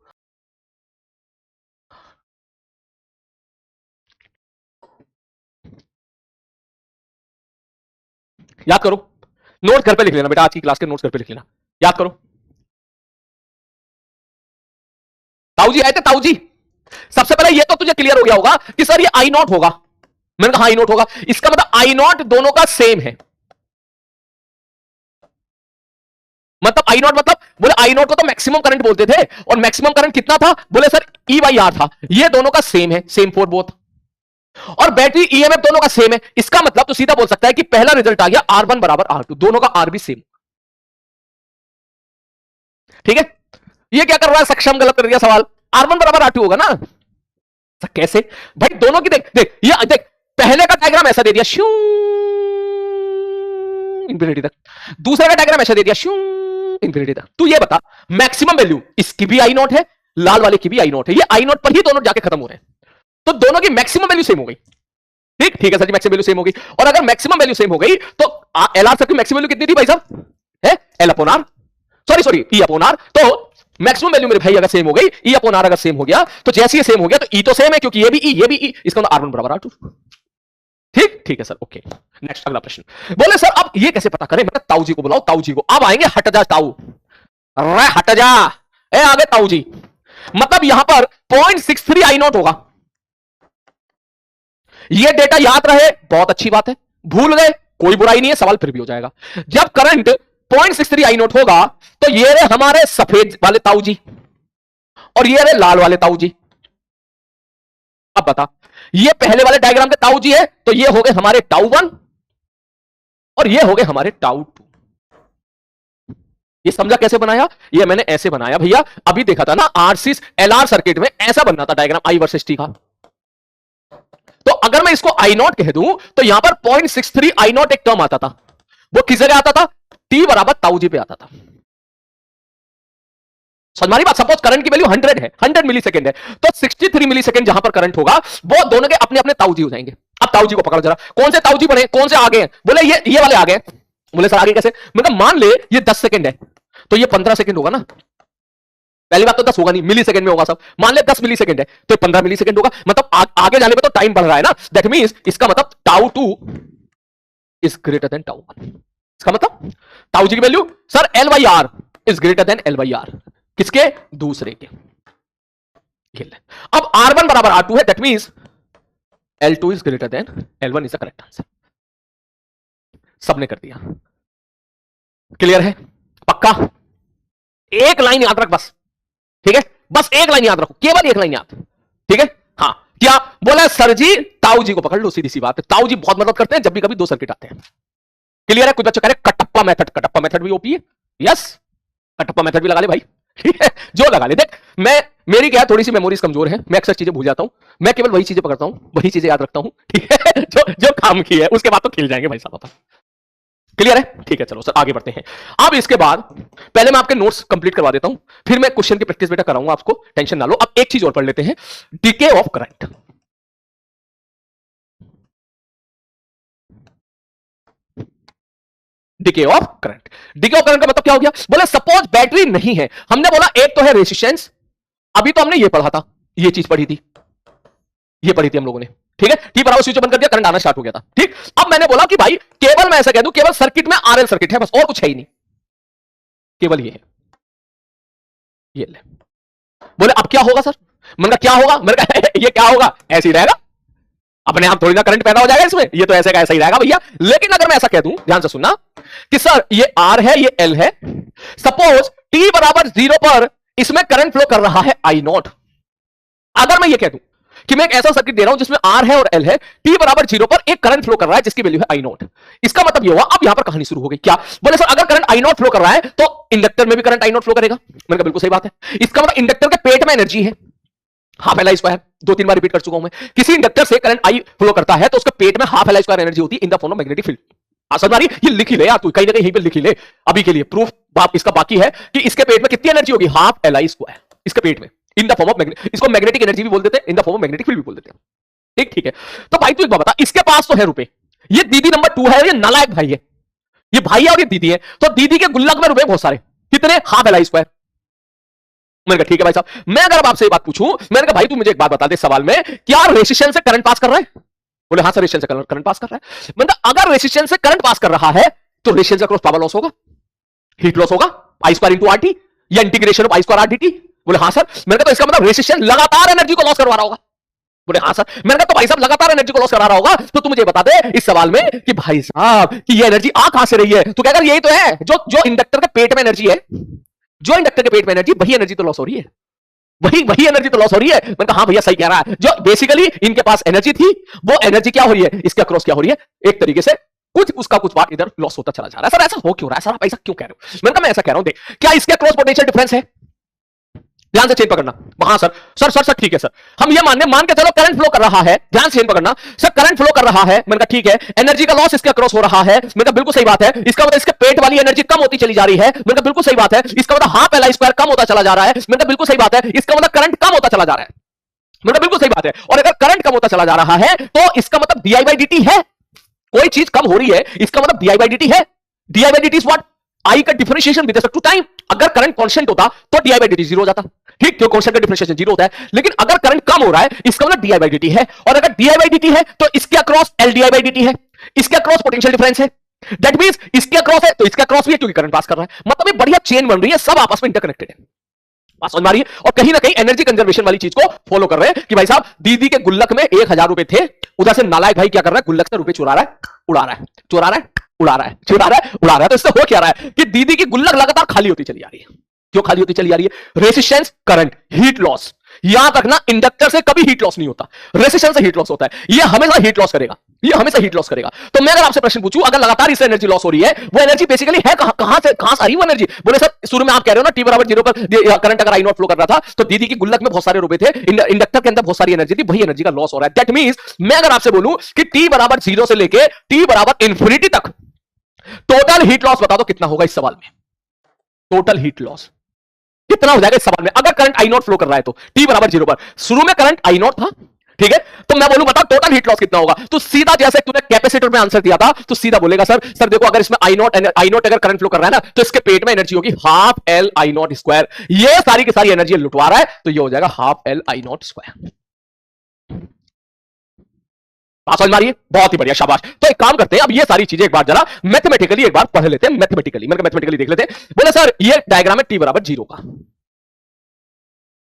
याद करो, नोट घर पे लिख लेना बेटा, आज की क्लास के नोट्स घर पे लिख लेना। याद करो, ताऊजी आए थे ताऊजी। सबसे पहले ये तो तुझे क्लियर हो गया होगा कि सर ये आई नॉट होगा। मैंने कहा आई नॉट होगा, इसका मतलब आई नॉट दोनों का सेम है। मतलब आई नॉट मतलब, बोले आई नॉट को तो मैक्सिमम करंट बोलते थे, और मैक्सिमम करंट कितना था? बोले सर ई बाई आर था। ये दोनों का सेम है, सेम फॉर बोथ। और बैटरी ईएमएफ दोनों का सेम है। इसका मतलब तो सीधा बोल सकता है कि पहला रिजल्ट आ गया R1 बराबर R2, दोनों का R भी सेम। ठीक है? ये क्या कर रहा है? सक्षम गलत कर दिया सवाल। R1 बराबर R2 होगा ना? कैसे भाई? दोनों की देख देख, ये देख, पहले का डायग्राम ऐसा दे दिया शू इंफिनिटी तक, दूसरे का डायग्राम ऐसा दे दिया शू इंफिनिटी तक। तू ये बता, मैक्सिमम वैल्यू इसकी भी आई नॉट है, लाल वाले की भी आई नॉट है, ये आई नॉट पर ही दोनों जाके खत्म हो रहे हैं, तो दोनों की मैक्सिमम वैल्यू सेम हो गई। ठीक ठीक है सर जी, मैक्सिमम वैल्यू सेम हो गई। और अगर मैक्सिमम वैल्यू सेम हो गई तो एलआर सर की मैक्सिमम वैल्यू कितनी थी भाई साहब? है L upon R, sorry E upon R. तो मैक्सिमम वैल्यू मेरे भाई अगर सेम हो गई, ई अपॉन आर अगर सेम हो गया, तो जैसे ये सेम हो गया तो ई तो सेम है क्योंकि ये भी ई ये भी ई, इसका मतलब R1 बराबर R2। ठीक ठीक है सर, ओके। नेक्स्ट अगला प्रश्न। बोले सर अब ये कैसे पता करें? मतलब ताऊ जी को बुलाओ, ताऊ जी को। अब आएंगे, हट जा ताऊ, अरे हट जा, ए आगे ताऊ जी। मतलब यहां पर 0.63 आई नॉट होगा। ये डेटा याद रहे, बहुत अच्छी बात है। भूल गए कोई बुराई नहीं है, सवाल फिर भी हो जाएगा। जब करंट 0.63 आई नॉट होगा तो ये रहे हमारे सफेद वाले ताऊ जी और ये रहे लाल वाले ताऊ जी। अब बता, ये पहले वाले डायग्राम के ताऊ जी है तो ये हो गए हमारे टाउ 1 और ये हो गए हमारे टाउ 2। ये समझा कैसे बनाया? ये मैंने ऐसे बनाया भैया, अभी देखा था ना आरसी एलआर सर्किट में ऐसा बनना था डायग्राम आई वर्सेस टी का। तो अगर मैं इसको आई नॉट कह दूं तो यहां पर 0.63 आई नॉट एक टर्म आता था, वो किस जगह आता था? टी बराबर ताऊ जी पे आता था। समझ मारी बात? सपोज करंट की वैल्यू 100 है, 100 मिली सेकेंड है, तो 63 मिली सेकेंड जहां पर करंट होगा वो दोनों के अपने अपने ताऊ जी हो जाएंगे। अब ताऊ जी को पकड़ो जरा, कौन से ताऊ जी बने, कौन से आगे हैं? बोले ये वाले आगे। बोले सर आगे कैसे? मतलब मान ले ये 10 सेकेंड है तो ये 15 सेकेंड होगा ना। पहली बात तो 10 होगा नहीं, मिली सेकेंड में होगा सब। मान ले 10 मिली सेकेंड है तो 15 मिली सेकेंड होगा। मतलब आगे जाने में तो टाइम बढ़ रहा है ना। दैट मींस इसका मतलब tau 2 is greater than tau 1। इसका मतलब ताऊ जी की value sir L by R is greater than L by R. किसके? दूसरे के। अब R1 बराबर R2 है, that means L2 is greater than L1 is the correct answer. सबने कर दिया। क्लियर है? पक्का? एक लाइन याद रख बस, ठीक है? बस एक लाइन याद रखो, केवल एक लाइन याद, ठीक है? हाँ क्या बोला सर जी? ताऊ जी को पकड़ लो, सीधी सी बात है। ताऊ जी बहुत मदद करते हैं जब भी कभी दो सर्किट आते हैं। क्लियर है? कुछ बच्चे कह रहे कटप्पा मेथड, कटप्पा मेथड भी ओपी है। यस, कटप्पा मेथड भी लगा ले भाई, ठीक है? जो लगा ले। देख मेरी क्या थोड़ी सी मेमोरीज कमजोर है, मैं अक्सर चीजें भूल जाता हूं। मैं केवल वही चीजें पकड़ता हूं, वही चीजें याद रखता हूं, ठीक है? जो काम की है उसके बाद तो खिल जाएंगे भाई साहब। क्लियर है? ठीक है, चलो सर आगे बढ़ते हैं। अब इसके बाद पहले मैं आपके नोट्स कंप्लीट करवा देता हूं, फिर मैं क्वेश्चन की प्रैक्टिस बेटा कराऊंगा आपको, टेंशन ना लो। अब एक चीज और पढ़ लेते हैं, DK of current. DK of current, DK of current का मतलब क्या हो गया? बोले सपोज बैटरी नहीं है, हमने बोला एक तो है रेजिस्टेंस, अभी तो हमने ये पढ़ा था, ये चीज पढ़ी थी, ये पढ़ी थी हम लोगों ने, ठीक है। टी बराबर स्विच बंद कर दिया, करंट आना स्टार्ट हो गया था, ठीक। अब मैंने बोला कि भाई केवल मैं ऐसा कह दूं, केवल सर्किट में आरएल सर्किट है, बस और कुछ है ही नहीं, केवल ये है, ये ले। बोले अब क्या होगा सर? मैंने कहा क्या होगा? मैंने कहा ये क्या होगा? ऐसे ही रहेगा, अपने आप थोड़ी ना करंट पैदा हो जाएगा इसमें, ये तो ऐसे का ऐसा ही रहेगा भैया। लेकिन अगर मैं ऐसा कह दूं, ध्यान से सुनना, कि सर ये आर है, ये एल है, सपोज टी बराबर 0 पर इसमें करंट फ्लो कर रहा है आई नॉट। अगर मैं ये कह दूं कि मैं एक ऐसा सर्किट दे रहा हूं जिसमें आर है और एल है, टी बराबर 0 पर एक करंट फ्लो कर रहा है जिसकी वैल्यू है आई नॉट, इसका मतलब ये हुआ, अब यहां पर कहानी शुरू हो गई। क्या बोले सर अगर करंट आई नॉट फ्लो कर रहा है तो इंडक्टर में भी करंट आई नॉट फ्लो करेगा। मैंने कहा बिल्कुल सही बात है, इसका मतलब इंडक्टर के पेट में एनर्जी है, half L I square, 2-3 bar repeat कर चुका हूं मैं। किसी इंडक्टर से करंट आई फ्लो करता है तो उसके पेट में half L I square energy होती है in the form of magnetic field. समझ आ रही? ये लिख ही ले यार तू, कहीं ना कहीं पे लिख ही ले, अभी के लिए प्रूफ इसका बाकी है कि इसके पेट में कितनी एनर्जी होगी, हाफ एल आई स्क्वायर, इसके पेट में, in the form of magnetic, इसको मैग्नेटिक एनर्जी भी बोल देते हैं, in the form of magnetic field भी बोल देते हैं, ठीक ठीक है। तो भाई तू एक बात बता, इसके पास तो है रुपए, ये दीदी नंबर 2 है, ये नालायक भाई है, ये भाई है और ये दीदी है, तो दीदी के गुल्लक में रुपए बहुत सारे, कितने? Half L I square. मैंने कहा ठीक है भाई साहब, मैं अगर आपसे ये बात पूछूं, मैंने कहा भाई तू मुझे एक बात बता दे सवाल में, क्या रेजिस्टेंस से करंट पास कर रहा है? बोले हाँ सर रेजिस्टेंस से करंट पास कर रहा है। मतलब अगर रेजिस्टेंस से करंट पास कर रहा है तो रेजिस्टेंस का क्रॉस पावर लॉस होगा, हीट लॉस होगा, आई स्क्वायर इंटू आरटी, या integration of I square RT. बोले हाँ सर। मैंने कहा तो इसका मतलब रेजिस्टेंस लगातार एनर्जी को लॉस करवा रहा होगा। बोले हाँ सर। मैंने कहा तो भाई साहब लगातार एनर्जी को लॉस करा रहा होगा, तो तू मुझे बता दे इस सवाल में कि भाई साहब कि ये एनर्जी आ कहां से रही है? तो क्या कर यही तो है जो इंडक्टर के पेट में एनर्जी है, जो इंडक्टर के पेट में एनर्जी, वही एनर्जी तो लॉस हो रही है, वही एनर्जी तो लॉस हो रही है। मैंने कहा हाँ भैया सही कह रहा है, जो बेसिकली इनके पास एनर्जी थी वो एनर्जी क्या हो रही है, इसके अक्रॉस क्या हो रही है, एक तरीके से कुछ उसका कुछ पार्ट इधर लॉस होता चला जा रहा है। सर ऐसा हो क्यों रहा है? सर आप ऐसा क्यों कह रहे हो? मैंने कहा मैं ऐसा कह रहा हूं, देख क्या इसके अक्रॉस पोटेंशियल डिफरेंस है, ध्यान से चेन पकड़ना। हाँ सर सर सर सर ठीक है सर, हम ये मान के चलो करंट फ्लो कर रहा है, ध्यान से चेन पकड़ना। सर करंट फ्लो कर रहा है, मैंने कहा ठीक है, एनर्जी का लॉस इसके अक्रॉस हो रहा है, मैंने कहा बिल्कुल सही बात है, इसका मतलब इसके पेट वाली एनर्जी कम होती चली जा रही है, मैंने कहा बिल्कुल सही बात है, इसका मतलब हाफ एल आई स्क्वायर कम होता चला जा रहा है, मैंने कहा बिल्कुल सही बात है, इसका मतलब करंट कम होता चला जा रहा है, मैंने कहा बिल्कुल सही बात है। और अगर करंट कम होता चला जा रहा है तो इसका मतलब D I by D T है, कोई चीज कम हो रही है इसका मतलब D I by D T है। D I by D T is what? I का differentiation with respect to time. अगर करंट कांस्टेंट होता तो D I by D T zero हो जाता, ठीक, क्यों कांस्टेंट का डिफरेंशिएशन जीरो होता है। लेकिन अगर करंट कम हो रहा है इसका मतलब D I by D T है, और अगर D I by D T है तो इसके across L D I by D T है, इसके अक्रॉस पोटेंशियल डिफरेंस है, दैट मींस इसके अक्रॉस है तो इसके अक्रॉस भी है क्योंकि करंट पास कर रहा है। मतलब एक बढ़िया चेन बन रही है, सब आपस में इंटरकनेक्टेड है, बात समझ में आ रही है। और कहीं ना कहीं एनर्जी कंजर्वेशन वाली चीज को फॉलो कर रहे हैं कि भाई साहब दीदी के गुल्लक में 1000 रुपए थे, उधर से नालायक भाई क्या कर रहा है, गुल्लक से रुपए चुरा रहा है, उड़ा रहा है, चुरा रहा है, उड़ा रहा है, चुरा रहा है, उड़ा रहा है। तो इससे हो क्या रहा है कि दीदी की गुल्लक लगातार खाली होती चली आ रही है। क्यों खाली होती चली आ रही है? Resistance, current, heat loss. याद रखना इंडक्टर से कभी हीट लॉस नहीं होता, रेजिस्टेंस से हीट लॉस होता है। ये हमेशा हीट लॉस करेगा, ये हमेशा हीट लॉस करेगा। तो मैं अगर आपसे प्रश्न पूछूं, अगर लगातार इससे एनर्जी लॉस हो रही है, वो एनर्जी बेसिकली है कहां से आ रही है वो एनर्जी? बोले सर शुरू में आप कह रहे हो ना टी बराबर 0 पर करंट अगर आई नॉट फ्लो कर रहा था तो दीदी की गुल्लक में बहुत सारे रुपए थे, इंडक्टर के अंदर बहुत सारी एनर्जी थी, वही एनर्जी का लॉस हो रहा है। दैट मींस मैं अगर आपसे बोलूं कि टी बराबर 0 से लेके टी बराबर इंफिनिटी तक टोटल हीट लॉस बता दो कितना होगा इस सवाल में? टोटल हीट लॉस कितना हो जाएगा इस सवाल में अगर करंट आई नॉट फ्लो कर रहा है तो? टी बराबर 0 पर शुरू में करंट आई नॉट था, ठीक है, तो मैं बोलूं बताओ टोटल हीट लॉस कितना होगा? तो सीधा जैसे तूने कैपेसिटर में आंसर दिया था तो सीधा बोलेगा सर देखो अगर इसमें आई नॉट अगर करंट फ्लो कर रहा है ना तो इसके पेट में एनर्जी होगी half L I not square. ये सारी की सारी एनर्जी लुटवा रहा है तो ये हो जाएगा half L I not square. बात समझ मारिए, बहुत ही बढ़िया, शाबाश। तो एक काम करते हैं, अब ये सारी चीजें एक बार जरा मैथमेटिकली एक बार पढ़ लेते हैं, मैथमेटिकली देख लेते हैं। बोले सर ये डायग्राम है टी बराबर 0 का,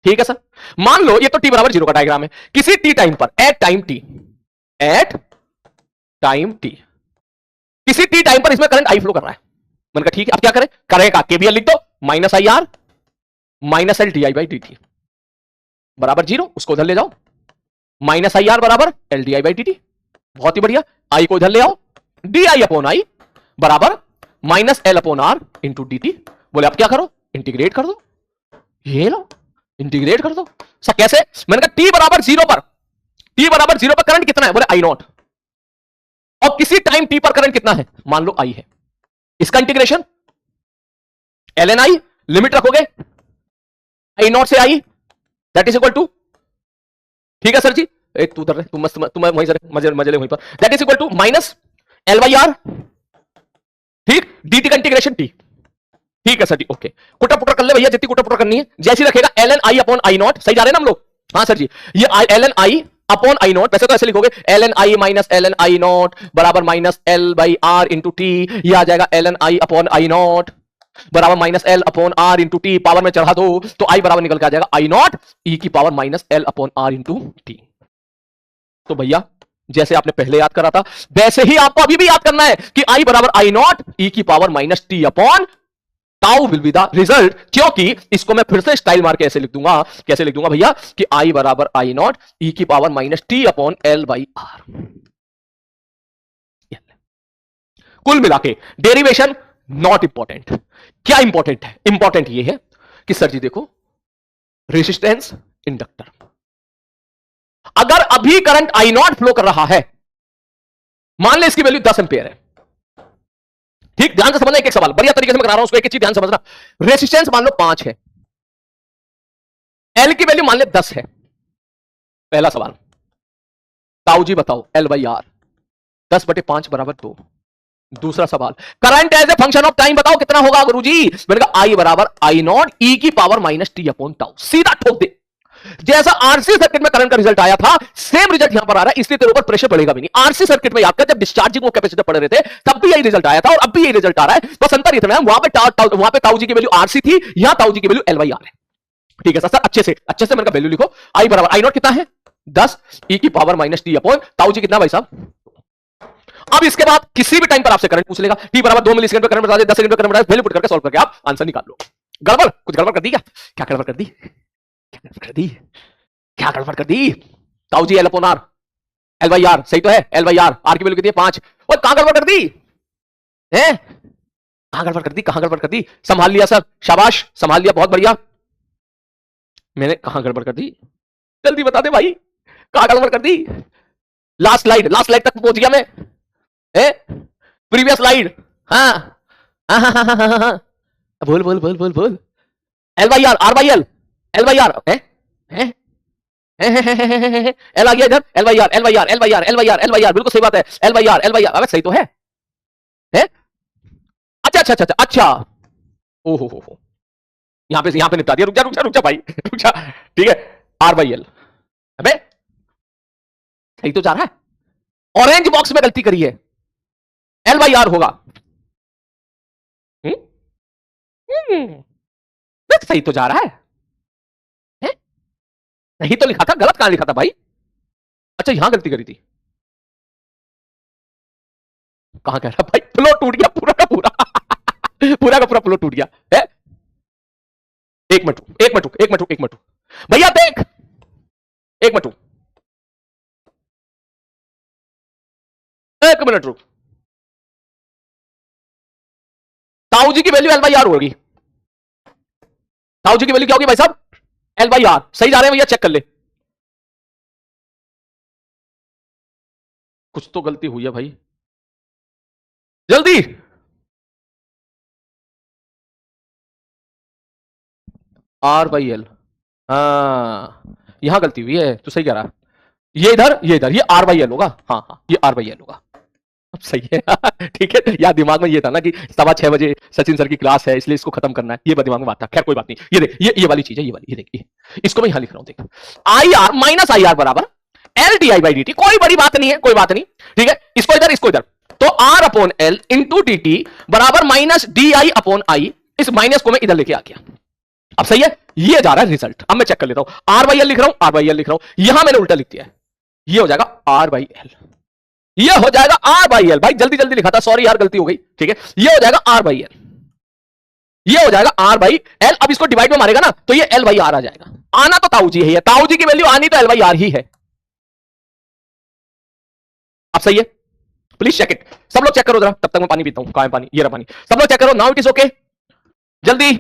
ठीक है सर। मान लो ये तो टी बराबर 0 का डायग्राम है, किसी टी टाइम पर, एट टाइम टी, किसी टी टाइम पर इसमें करंट आई फ्लो कर रहा है। मैंने कहा ठीक है, अब क्या करें? करेगा केवीएल लिख दो, minus I R minus L D I by D T बराबर 0, उसको उधर ले जाओ, माइनस आई आर बराबर L D I by D T, बहुत ही बढ़िया, आई को इधर ले आओ, डी आई अपॉन आई बराबर minus L upon R into D T. बोले अब क्या करो? इंटीग्रेट कर दो, ये लो इंटीग्रेट कर दो। सर कैसे? मैंने कहा टी बराबर 0 पर करंट कितना है? बोले आई नॉट, और किसी टाइम टी पर करंट कितना है? मान लो आई है, इसका इंटीग्रेशन एल एन आई, लिमिट रखोगे आई नॉट से आई, दैट इज इक्वल टू, ठीक है सर जी, एक तू उधर तू मस्त, तुम वहीं सर मजे मजे ले वहीं पर, that is equal to minus L by R, ठीक, dt का इंटीग्रेशन टी, ठीक है सर जी, ओके, कुटा पुटा कर ले भैया, जितनी कुटा पुटा करनी है, जैसी रखेगा L N I upon I not, सही जा रहे हैं ना हम लोग, हाँ सर जी, ये L N I upon I not, वैसे तो ऐसे लिखोगे L N I minus L N I not बराबर minus L by R into T, ये आ जाएगा L N I upon I not बराबर minus L upon R into T, power में चढ़ा दो तो आई बराबर निकल के आ जाएगा आई नॉट ई की power minus L upon R into T. तो भैया जैसे आपने पहले याद करा था वैसे ही आपको अभी भी याद करना है कि आई बराबर आई नॉट ई की power minus T upon tau will be the result, क्योंकि इसको मैं फिर से स्टाइल मार के ऐसे लिख दूंगा, कैसे लिख दूंगा भैया कि आई बराबर आई नॉट ई की power minus T upon L by R. कुल मिला के डेरिवेशन नॉट इंपॉर्टेंट, क्या इंपॉर्टेंट है, इंपॉर्टेंट ये है कि सर जी देखो रेजिस्टेंस इंडक्टर, अगर अभी करंट आई नॉट फ्लो कर रहा है, मान ले इसकी वैल्यू 10 एंपियर है, ठीक, ध्यान से समझना, एक एक सवाल बढ़िया तरीके से मैं करा रहा हूं उसको, एक एक चीज ध्यान समझना, रेजिस्टेंस मान लो 5 है, एल की वैल्यू मान ले 10 है, पहला सवाल ताऊ जी बताओ एल बाई आर 10/5 बराबर 2, दूसरा सवाल current as a function of time बताओ कितना होगा गुरुजी, मैंने कहा आई बराबर आई नॉट ई की power minus T upon tau, सीधा ठोक दे, जैसा आरसी सर्किट में करंट का रिजल्ट आया था सेम रिजल्ट यहां पर आ रहा है, इसलिए तेरे ऊपर प्रेशर बढ़ेगा भी नहीं। आरसी सर्किट में याद कर जब डिस्चार्जिंग वो कैपेसिटर पड़े रहे थे तब भी यही रिजल्ट आया था और अब भी यही रिजल्ट आ रहा है, बस अंतर ये था वहां पे ताऊ जी की वैल्यू आरसी थी, यहां ताऊ जी की वैल्यू एल बाई आर है, ठीक है सर, अच्छे से मैंने वैल्यू लिखो, आई बराबर आई नॉट कितना है 10 ई की पावर माइनस टी अपॉन ताऊ जी कितना भाई साहब। अब इसके बाद किसी भी टाइम पर आपसे करंट पूछ लेगा, टी बराबर 2 मिली सेकंड पर करंट बता दे, 10 सेकंड पर करंट बता दे, वैल्यू पुट करके सॉल्व करके आप आंसर निकाल लो। गड़बड़, कुछ गड़बड़ कर दी क्या, क्या गड़बड़ कर दी, क्या गड़बड़ कर दी, क्या गड़बड़ कर दी, ताऊ जी L upon R, L by R सही तो है, एल बाई आर की वैल्यू कितनी है 5, और कहां गड़बड़ कर दी है, कहां गड़बड़ कर दी, कहां गड़बड़ कर दी, संभाल लिया सर, शाबाश संभाल लिया, बहुत बढ़िया, मैंने कहां गड़बड़ कर दी, जल्दी बता दे भाई, कहां गड़बड़ कर दी, लास्ट स्लाइड तक पहुंच गया मैं, प्रीवियस स्लाइड, हाँ हाँ हाँ हाँ हाँ हाँ, बोल बोल बोल बोल बोल, L by R, R by L by R है, एल आ गया इधर, L by R L by R L by R L by R L by R, बिल्कुल सही बात है, L by R L by R, अबे सही तो है, अच्छा अच्छा अच्छा अच्छा, ओ हो, यहां पे निपटा दिया, रुक जा भाई रुक जा, ठीक है, आर बाई एल, अबे सही तो जा रहा है, ऑरेंज बॉक्स में गलती करी है, एल बाई आर होगा, सही तो जा रहा है, नहीं तो लिखा था, गलत कहां लिखा था भाई, अच्छा यहां गलती करी थी, कहां कह रहा भाई, फ्लो टूट गया पूरा का पूरा पूरा का पूरा फ्लो टूट गया है, एक मिनट भैया देख, एक मिनट रुक, ताऊ जी की वैल्यू एल बाई आर होगी, ताऊ जी की वैल्यू क्या होगी भाई साहब, एल बाई आर, सही जा रहे हैं भैया, चेक कर ले, कुछ तो गलती हुई है भाई, जल्दी आर बाई एल, हाँ यहां गलती हुई है, तो सही कह रहा, ये इधर ये आर बाई एल होगा, हाँ हाँ ये आर बाई एल होगा, अब सही है ठीक है, यार दिमाग में ये था ना कि 6:15 सचिन सर की क्लास है इसलिए इसको खत्म करना है, ये दिमाग में बात था, खैर कोई बात नहीं, ये देख ये वाली चीज है, ये वाली, ये देख इसको मैं यहां लिख रहा हूं, देख I R minus I R बराबर L D I by D T, कोई बड़ी बात नहीं है, कोई बात नहीं, ठीक है, इसको इधर, तो R upon L into D T बराबर minus D I upon I, इस माइनस को मैं इधर लेके आ गया, अब सही है, ये जा रहा है रिजल्ट, अब मैं चेक कर लेता हूं, आर बाई एल लिख रहा हूं, आर बाई एल लिख रहा हूं, यहां मैंने उल्टा लिख दिया है, ये हो जाएगा आर बाई एल, ये हो जाएगा आर बाई एल, भाई जल्दी जल्दी लिखा था, सॉरी यार गलती हो गई, ठीक है, ये हो जाएगा आर बाई एल, ये हो जाएगा आर बाई एल, अब इसको डिवाइड में मारेगा ना तो ये एल बाई आर आ जाएगा, आना तो ताऊ जी है, ताऊ जी की वैल्यू आनी तो एल बाई आर ही है, अब सही है, प्लीज चेक इट, सब लोग चेक करो जरा, तब तक मैं पानी पीता हूं, कहां है पानी, ये रहा पानी, सब लोग चेक करो, नाउ इट इज ओके, जल्दी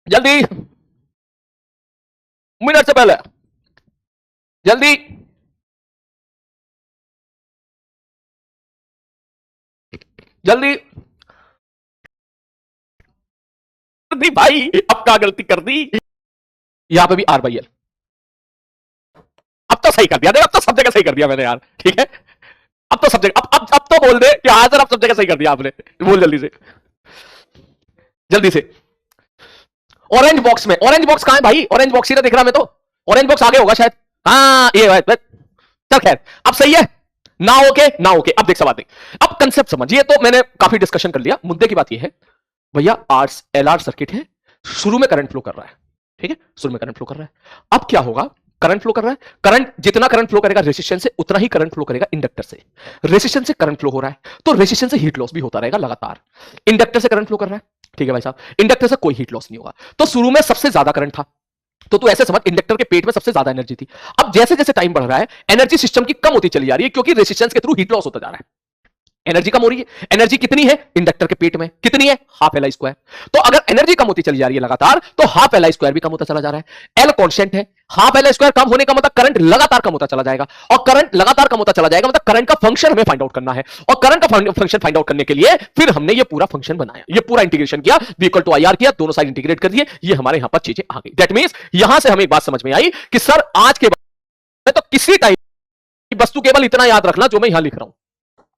जल्दी, मिनट से पहले जल्दी, जल्दी दी भाई, अब क्या गलती कर दी। यहां पे भी आर बाई एल। अब तो सही कर दिया, देख अब तो सब जगह सही कर दिया मैंने यार, ठीक है। अब तो सब जगह, अब तो बोल दे कि हाँ सर अब सब जगह सही कर दिया आपने। बोल जल्दी से, जल्दी से। ऑरेंज बॉक्स में, ऑरेंज बॉक्स कहां है भाई? ऑरेंज बॉक्स ही तो दिख रहा मैं तो। ऑरेंज बॉक्स आगे होगा शायद, हाँ ये चल खैर, अब सही है ना। ओके ना ओके, अब देख सवाल देख, अब कंसेप्ट समझ। ये तो मैंने काफी डिस्कशन कर लिया। मुद्दे की बात ये है भैया, आर्स एलआर सर्किट है, शुरू में करंट फ्लो कर रहा है, ठीक है, शुरू में करंट फ्लो कर रहा है। अब क्या होगा, करंट फ्लो कर रहा है, करंट जितना करंट फ्लो करेगा रेजिस्टेंस से, उतना ही करंट फ्लो करेगा इंडक्टर से। रेजिस्टेंस से करंट फ्लो हो रहा है तो रेजिस्टेंस से हीट लॉस भी होता रहेगा लगातार। इंडक्टर से करंट फ्लो कर रहा है, ठीक है भाई साहब, इंडक्टर से कोई हीट लॉस नहीं होगा। तो शुरू में सबसे ज्यादा करंट था, तो तू ऐसे समझ इंडक्टर के पेट में सबसे ज्यादा एनर्जी थी। अब जैसे जैसे टाइम बढ़ रहा है एनर्जी सिस्टम की कम होती चली जा रही है, क्योंकि रेजिस्टेंस के थ्रू हीट लॉस होता जा रहा है, एनर्जी कम हो रही है। एनर्जी कितनी है इंडक्टर के पेट में, कितनी है? Half L I square. तो अगर एनर्जी कम होती चली जा रही है लगातार, तो हाफ एल आई स्क्वायर भी कम होता चला जा रहा है। एल कांस्टेंट है, हाफ एल आई स्क्वायर कम होने का मतलब करंट लगातार कम होता चला जाएगा, और करंट लगातार कम होता चला जाएगा मतलब करंट का फंक्शन हमें फाइंड आउट करना है। और करंट का फंक्शन फाइंड आउट करने के लिए फिर हमने ये पूरा फंक्शन बनाया, ये पूरा इंटीग्रेशन किया, v equal to I R किया, दोनों साइड इंटीग्रेट कर दिए, ये हमारे यहां पर चीजें आ गई। दैट मींस यहां से हमें एक बात समझ में आई कि सर आज के बाद तो किसी टाइम वस्तु केवल इतना याद रखना जो मैं यहां लिख रहा हूं,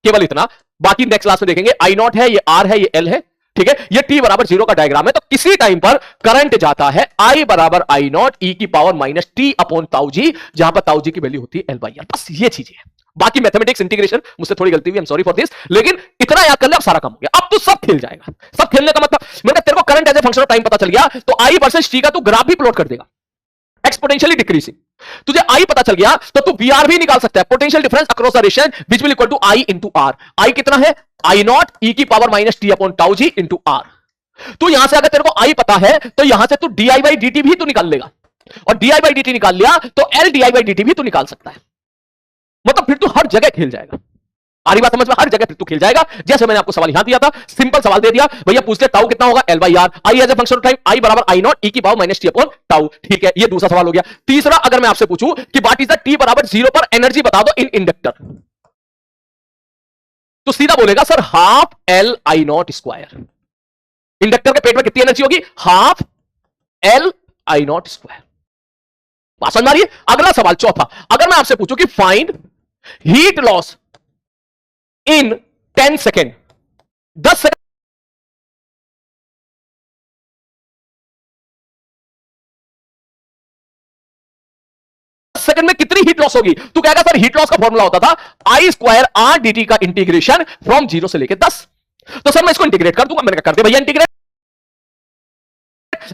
केवल इतना, बाकी नेक्स्ट क्लास में देखेंगे। आई नॉट है, ये आर है, ये एल है, ठीक है। ये t बराबर 0 का डायग्राम है, तो किसी टाइम पर करंट जाता है I बराबर आई नॉट ई की पावर माइनस टी अपॉन ताऊ जी, जहां पर ताऊ जी की वैल्यू होती है एल बाई आर। बस ये चीजें हैं, बाकी मैथमेटिक्स इंटीग्रेशन मुझसे थोड़ी गलती हुई, I am sorry for this, लेकिन इतना याद कर ले अब सारा काम हो गया। अब तो सब खेल जाएगा। सब खेलने का मतलब मैंने तेरे को current as a function of time पता चल गया, तो I वर्सेस t का तू ग्राफ भी प्लॉट कर देगा, एक्सपोनेंशियली डिक्रीजिंग। तुझे आई पता चल गया तो तू वीआर भी निकाल सकता है, potential difference across the resistance which will equal to I into R. I कितना है? आई नॉट ई की पावर माइनस टी अपॉन ताऊ जी इनटू आर। तो यहां से अगर तेरे को आई पता है तो यहां से तू डीआई बाई डी टी भी तू निकाल लेगा, और डीआई बाई डी टी निकाल लिया तो L DI by D T भी तू निकाल सकता है। मतलब फिर तू हर जगह खेल जाएगा। आ रही बात समझ में? हर जगह फिर तू खेल जाएगा। जैसे मैंने आपको सवाल यहां दिया था, सिंपल सवाल दे दिया भैया, पूछते टाउ कितना होगा? L by R. I as a function of time, I बराबर आई नॉट ई की power minus T upon tau, ठीक है। ये दूसरा सवाल हो गया। तीसरा, अगर मैं आपसे पूछूं कि व्हाट इज द टी बराबर 0 पर एनर्जी बता दो इन इंडक्टर, तो सीधा बोलेगा sir half L I not square. Inductor के पेट में कितनी एनर्जी होगी? Half L I not square. बात समझ में आ रही है? अगला सवाल चौथा, अगर मैं आपसे पूछूं कि find heat loss in 10 second, 10 second second में कितनी हीट लॉस होगी? तू कहेगा सर हीट लॉस का फॉर्मूला होता था आई स्क्वायर आर डी टी का इंटीग्रेशन फ्रॉम 0 से लेकर 10। तो सर मैं इसको इंटीग्रेट कर दूंगा। मैंने कहा कर दे भैया इंटीग्रेट।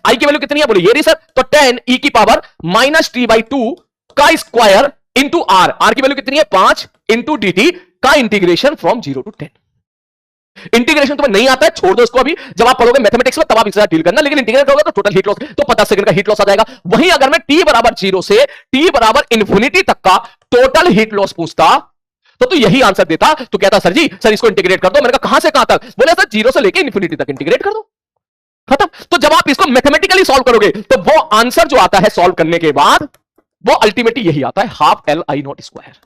आई की वैल्यू कितनी है? बोले ये रही सर, तो 10 ई की पावर माइनस टी बाई 2 का स्क्वायर इंटू आर। आर की वैल्यू कितनी है? 5 इंटू डी टी का इंटीग्रेशन फ्रॉम 0 टू 10। इंटीग्रेशन तुम्हें नहीं आता है, छोड़ दो इसको। अभी जब आप पढ़ोगे मैथमेटिक्स में तब आप इससे डील करना, लेकिन इंटीग्रेट होगा तो टोटल हीट लॉस तो 50 सेकंड का हीट लॉस आ जाएगा। वहीं अगर मैं t बराबर 0 से t बराबर इंफिनिटी तक का टोटल हीट लॉस पूछता तो तू यही आंसर देता। तो कहता सर जी सर इसको इंटीग्रेट कर दो। मैंने कहा कहां से कहां तक? बोले सर 0 से लेकर इंफिनिटी तक इंटीग्रेट कर दो, खत्म। तो जब आप इसको मैथमेटिकली सॉल्व करोगे तो वो आंसर जो आता है सॉल्व करने के बाद, वो अल्टीमेटली यही आता है, half L I not square.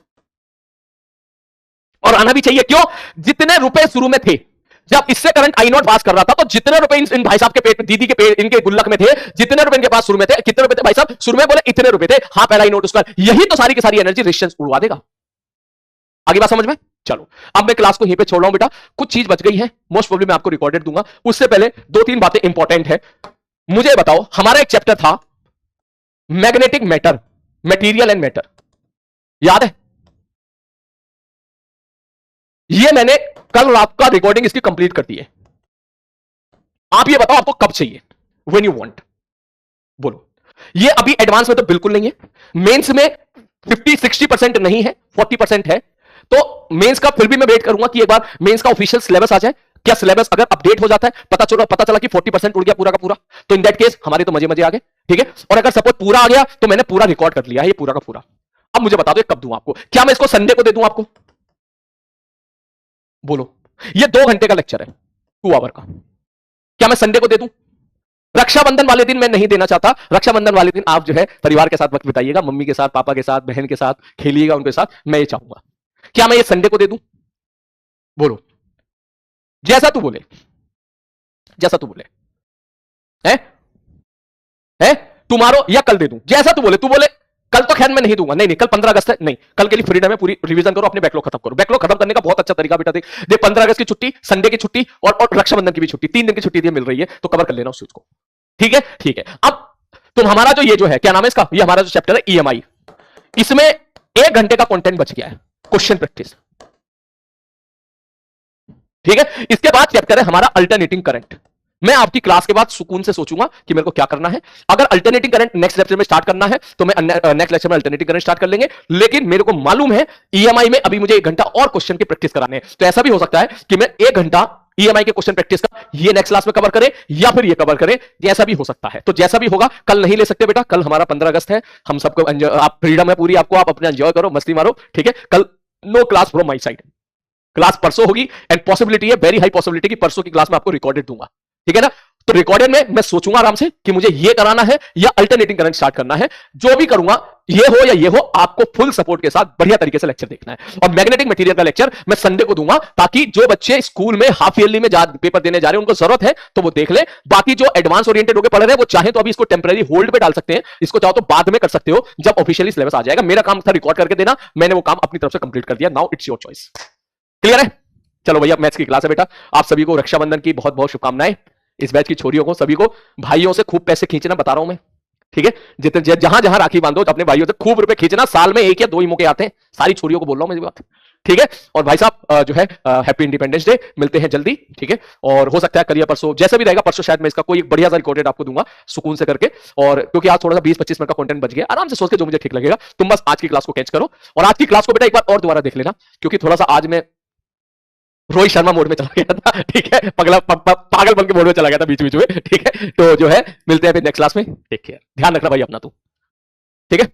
और आना भी चाहिए, क्यों? जितने रुपए शुरू में थे, जब इससे करंट आई नॉट पास कर रहा था, तो जितने रुपए इन भाई साहब के पेट, दीदी के पेट, इनके गुल्लक में थे, जितने रुपए इनके पास शुरू में थे, कितने रुपए थे भाई साहब? शुरू में बोले इतने रुपए थे, half L I not square. यही तो सारी की सारी एनर्जी रेजिस्टेंस उड़वा देगा। आगे बात समझ में? चलो अब मैं क्लास को यहीं पे छोड़ रहा हूं बेटा, कुछ चीज बच गई है, मोस्ट प्रोबेबली मैं आपको रिकॉर्डेड दूंगा। उससे पहले 2-3 बातें इंपॉर्टेंट है। मुझे बताओ, हमारा एक चैप्टर था magnetic matter, material and matter, याद है? ये मैंने कल रात का रिकॉर्डिंग इसकी कंप्लीट कर दी है। आप ये बताओ आपको कब चाहिए? व्हेन यू वांट, बोलो। ये अभी एडवांस में तो बिल्कुल नहीं है, मेंस में 50-60% नहीं है, 40% है। तो मेंस का फिर भी मैं वेट करूंगा कि एक बार मेंस का ऑफिशियल सिलेबस आ जाए। क्या सिलेबस अगर अपडेट हो जाता है, पता चला कि 40% उड़ गया पूरा का पूरा, तो इन दैट केस हमारे तो मजे मजे आ गए, ठीक है। और अगर सपोज पूरा आ गया तो मैंने पूरा रिकॉर्ड कर लिया है, ये पूरा का पूरा। अब मुझे बता दो कब दूं आपको? क्या मैं इसको संडे को दे दूं आपको? बोलो। ये 2 घंटे का लेक्चर है, 2 आवर का। क्या मैं संडे को दे दूं? रक्षाबंधन वाले दिन मैं नहीं देना चाहता। रक्षाबंधन वाले दिन आप जो है परिवार के साथ वक्त बिताइएगा, मम्मी के साथ, पापा के साथ, बहन के साथ खेलिएगा उनके साथ, मैं ये चाहूंगा। क्या मैं ये संडे को दे दूं? बोलो। जैसा तू बोले, जैसा तू बोले, है है तुम्हारो, या कल दे दूं, जैसा तू बोले। तू बोले कल तो खैर मैं नहीं दूंगा, नहीं नहीं, कल 15 अगस्त है, नहीं, कल के लिए फ्रीडम है, पूरी रिवीजन करो, अपने बैकलॉग खत्म करो। बैकलॉग खत्म करने का बहुत अच्छा तरीका बेटा, देख 15 अगस्त की छुट्टी, संडे की छुट्टी और रक्षाबंधन की भी छुट्टी, 3 दिन की छुट्टी मिल रही है, तो कवर कर लेना उस चीज को। ठीक है, ठीक है। अब तुम हमारा जो ये जो है, क्या नाम है इसका, ये हमारा जो चैप्टर है ईएमआई, इसमें 1 घंटे का कंटेंट बच गया है, क्वेश्चन प्रैक्टिस। ठीक है, इसके बाद चैप्टर है हमारा अल्टरनेटिंग करंट। मैं आपकी क्लास के बाद सुकून से सोचूंगा कि मेरे को क्या करना है। अगर अल्टरनेटिंग करंट नेक्स्ट लेक्चर में स्टार्ट करना है तो मैं नेक्स्ट लेक्चर में अल्टरनेटिंग करंट स्टार्ट कर लेंगे, लेकिन मेरे को मालूम है ईएमआई में अभी मुझे 1 घंटा और क्वेश्चन की प्रैक्टिस कराने हैं, तो ऐसा भी हो सकता है कि मैं 1 घंटा ईएमआई के क्वेश्चन प्रैक्टिस का ये नेक्स्ट क्लास में कवर करें या फिर ये कवर करें, जैसा भी हो सकता है। तो जैसा भी होगा, कल नहीं ले सकते बेटा, कल हमारा 15 अगस्त है, हम सबको आप फ्रीडम है पूरी आपको, आप अपने एंजॉय करो, मस्ती मारो। ठीक है, कल no class from my side, class परसों होगी, एंड पॉसिबिलिटी है, वेरी हाई पॉसिबिलिटी कि परसों की क्लास में आपको रिकॉर्डेड दूंगा। ठीक है ना, तो रिकॉर्डेड में मैं सोचूंगा आराम से कि मुझे ये कराना है या अल्टरनेटिंग करंट स्टार्ट करना है। जो भी करूंगा, ये हो या ये हो, आपको फुल सपोर्ट के साथ बढ़िया तरीके से लेक्चर देखना है। और मैग्नेटिक मटेरियल का लेक्चर मैं संडे को दूंगा, ताकि जो बच्चे स्कूल में हाफ ईयरली में पेपर देने जा रहे हैं, उनको जरूरत है तो वो देख ले। बाकी जो एडवांस ओरिएंटेड होकर पढ़ रहे हैं, वो चाहे तो अभी इसको टेम्पररी होल्ड पे डाल सकते हैं, इसको चाहो तो बाद में कर सकते हो जब ऑफिशियली सिलेबस आ जाएगा। मेरा काम था रिकॉर्ड करके देना, मैंने वो काम अपनी तरफ से कंप्लीट कर दिया। Now it's your choice. Clear है? चलो भैया, मैथ्स की क्लास है बेटा, आप सभी को रक्षाबंधन की बहुत बहुत शुभकामनाएं। इस बैच की छोरियों को, सभी को, भाइयों से खूब पैसे खींचना बता रहा हूं मैं। ठीक है, जितने जहां जहां राखी बांधो अपने भाइयों से खूब रुपए खींचना, साल में 1 या 2 ही मौके आते हैं, सारी छोरियों को बोल रहा हूं मैं ये बात। ठीक है, और भाई साहब जो है हैप्पी इंडिपेंडेंस डे, मिलते हैं जल्दी। ठीक है, और हो सकता है करिए परसों, जैसा भी रहेगा परसों शायद मैं इसका कोई एक बढ़िया सा रिकॉर्डेड आपको दूंगा सुकून से करके। और क्योंकि आज थोड़ा सा 20-25 मिनट का कंटेंट बच गया, आराम से सोच के जो मुझे ठीक लगेगा, तुम बस आज की क्लास को कैच करो। और आज की क्लास को बेटा एक बार और दोबारा देख लेना, क्योंकि थोड़ा सा आज मैं रोहित शर्मा मोड में चला गया था। ठीक है, पागल बन के मोड में चला गया था बीच बीच में। ठीक है, तो जो है मिलते हैं फिर नेक्स्ट क्लास में। टेक केयर, ध्यान रखना भाई अपना तू। ठीक है।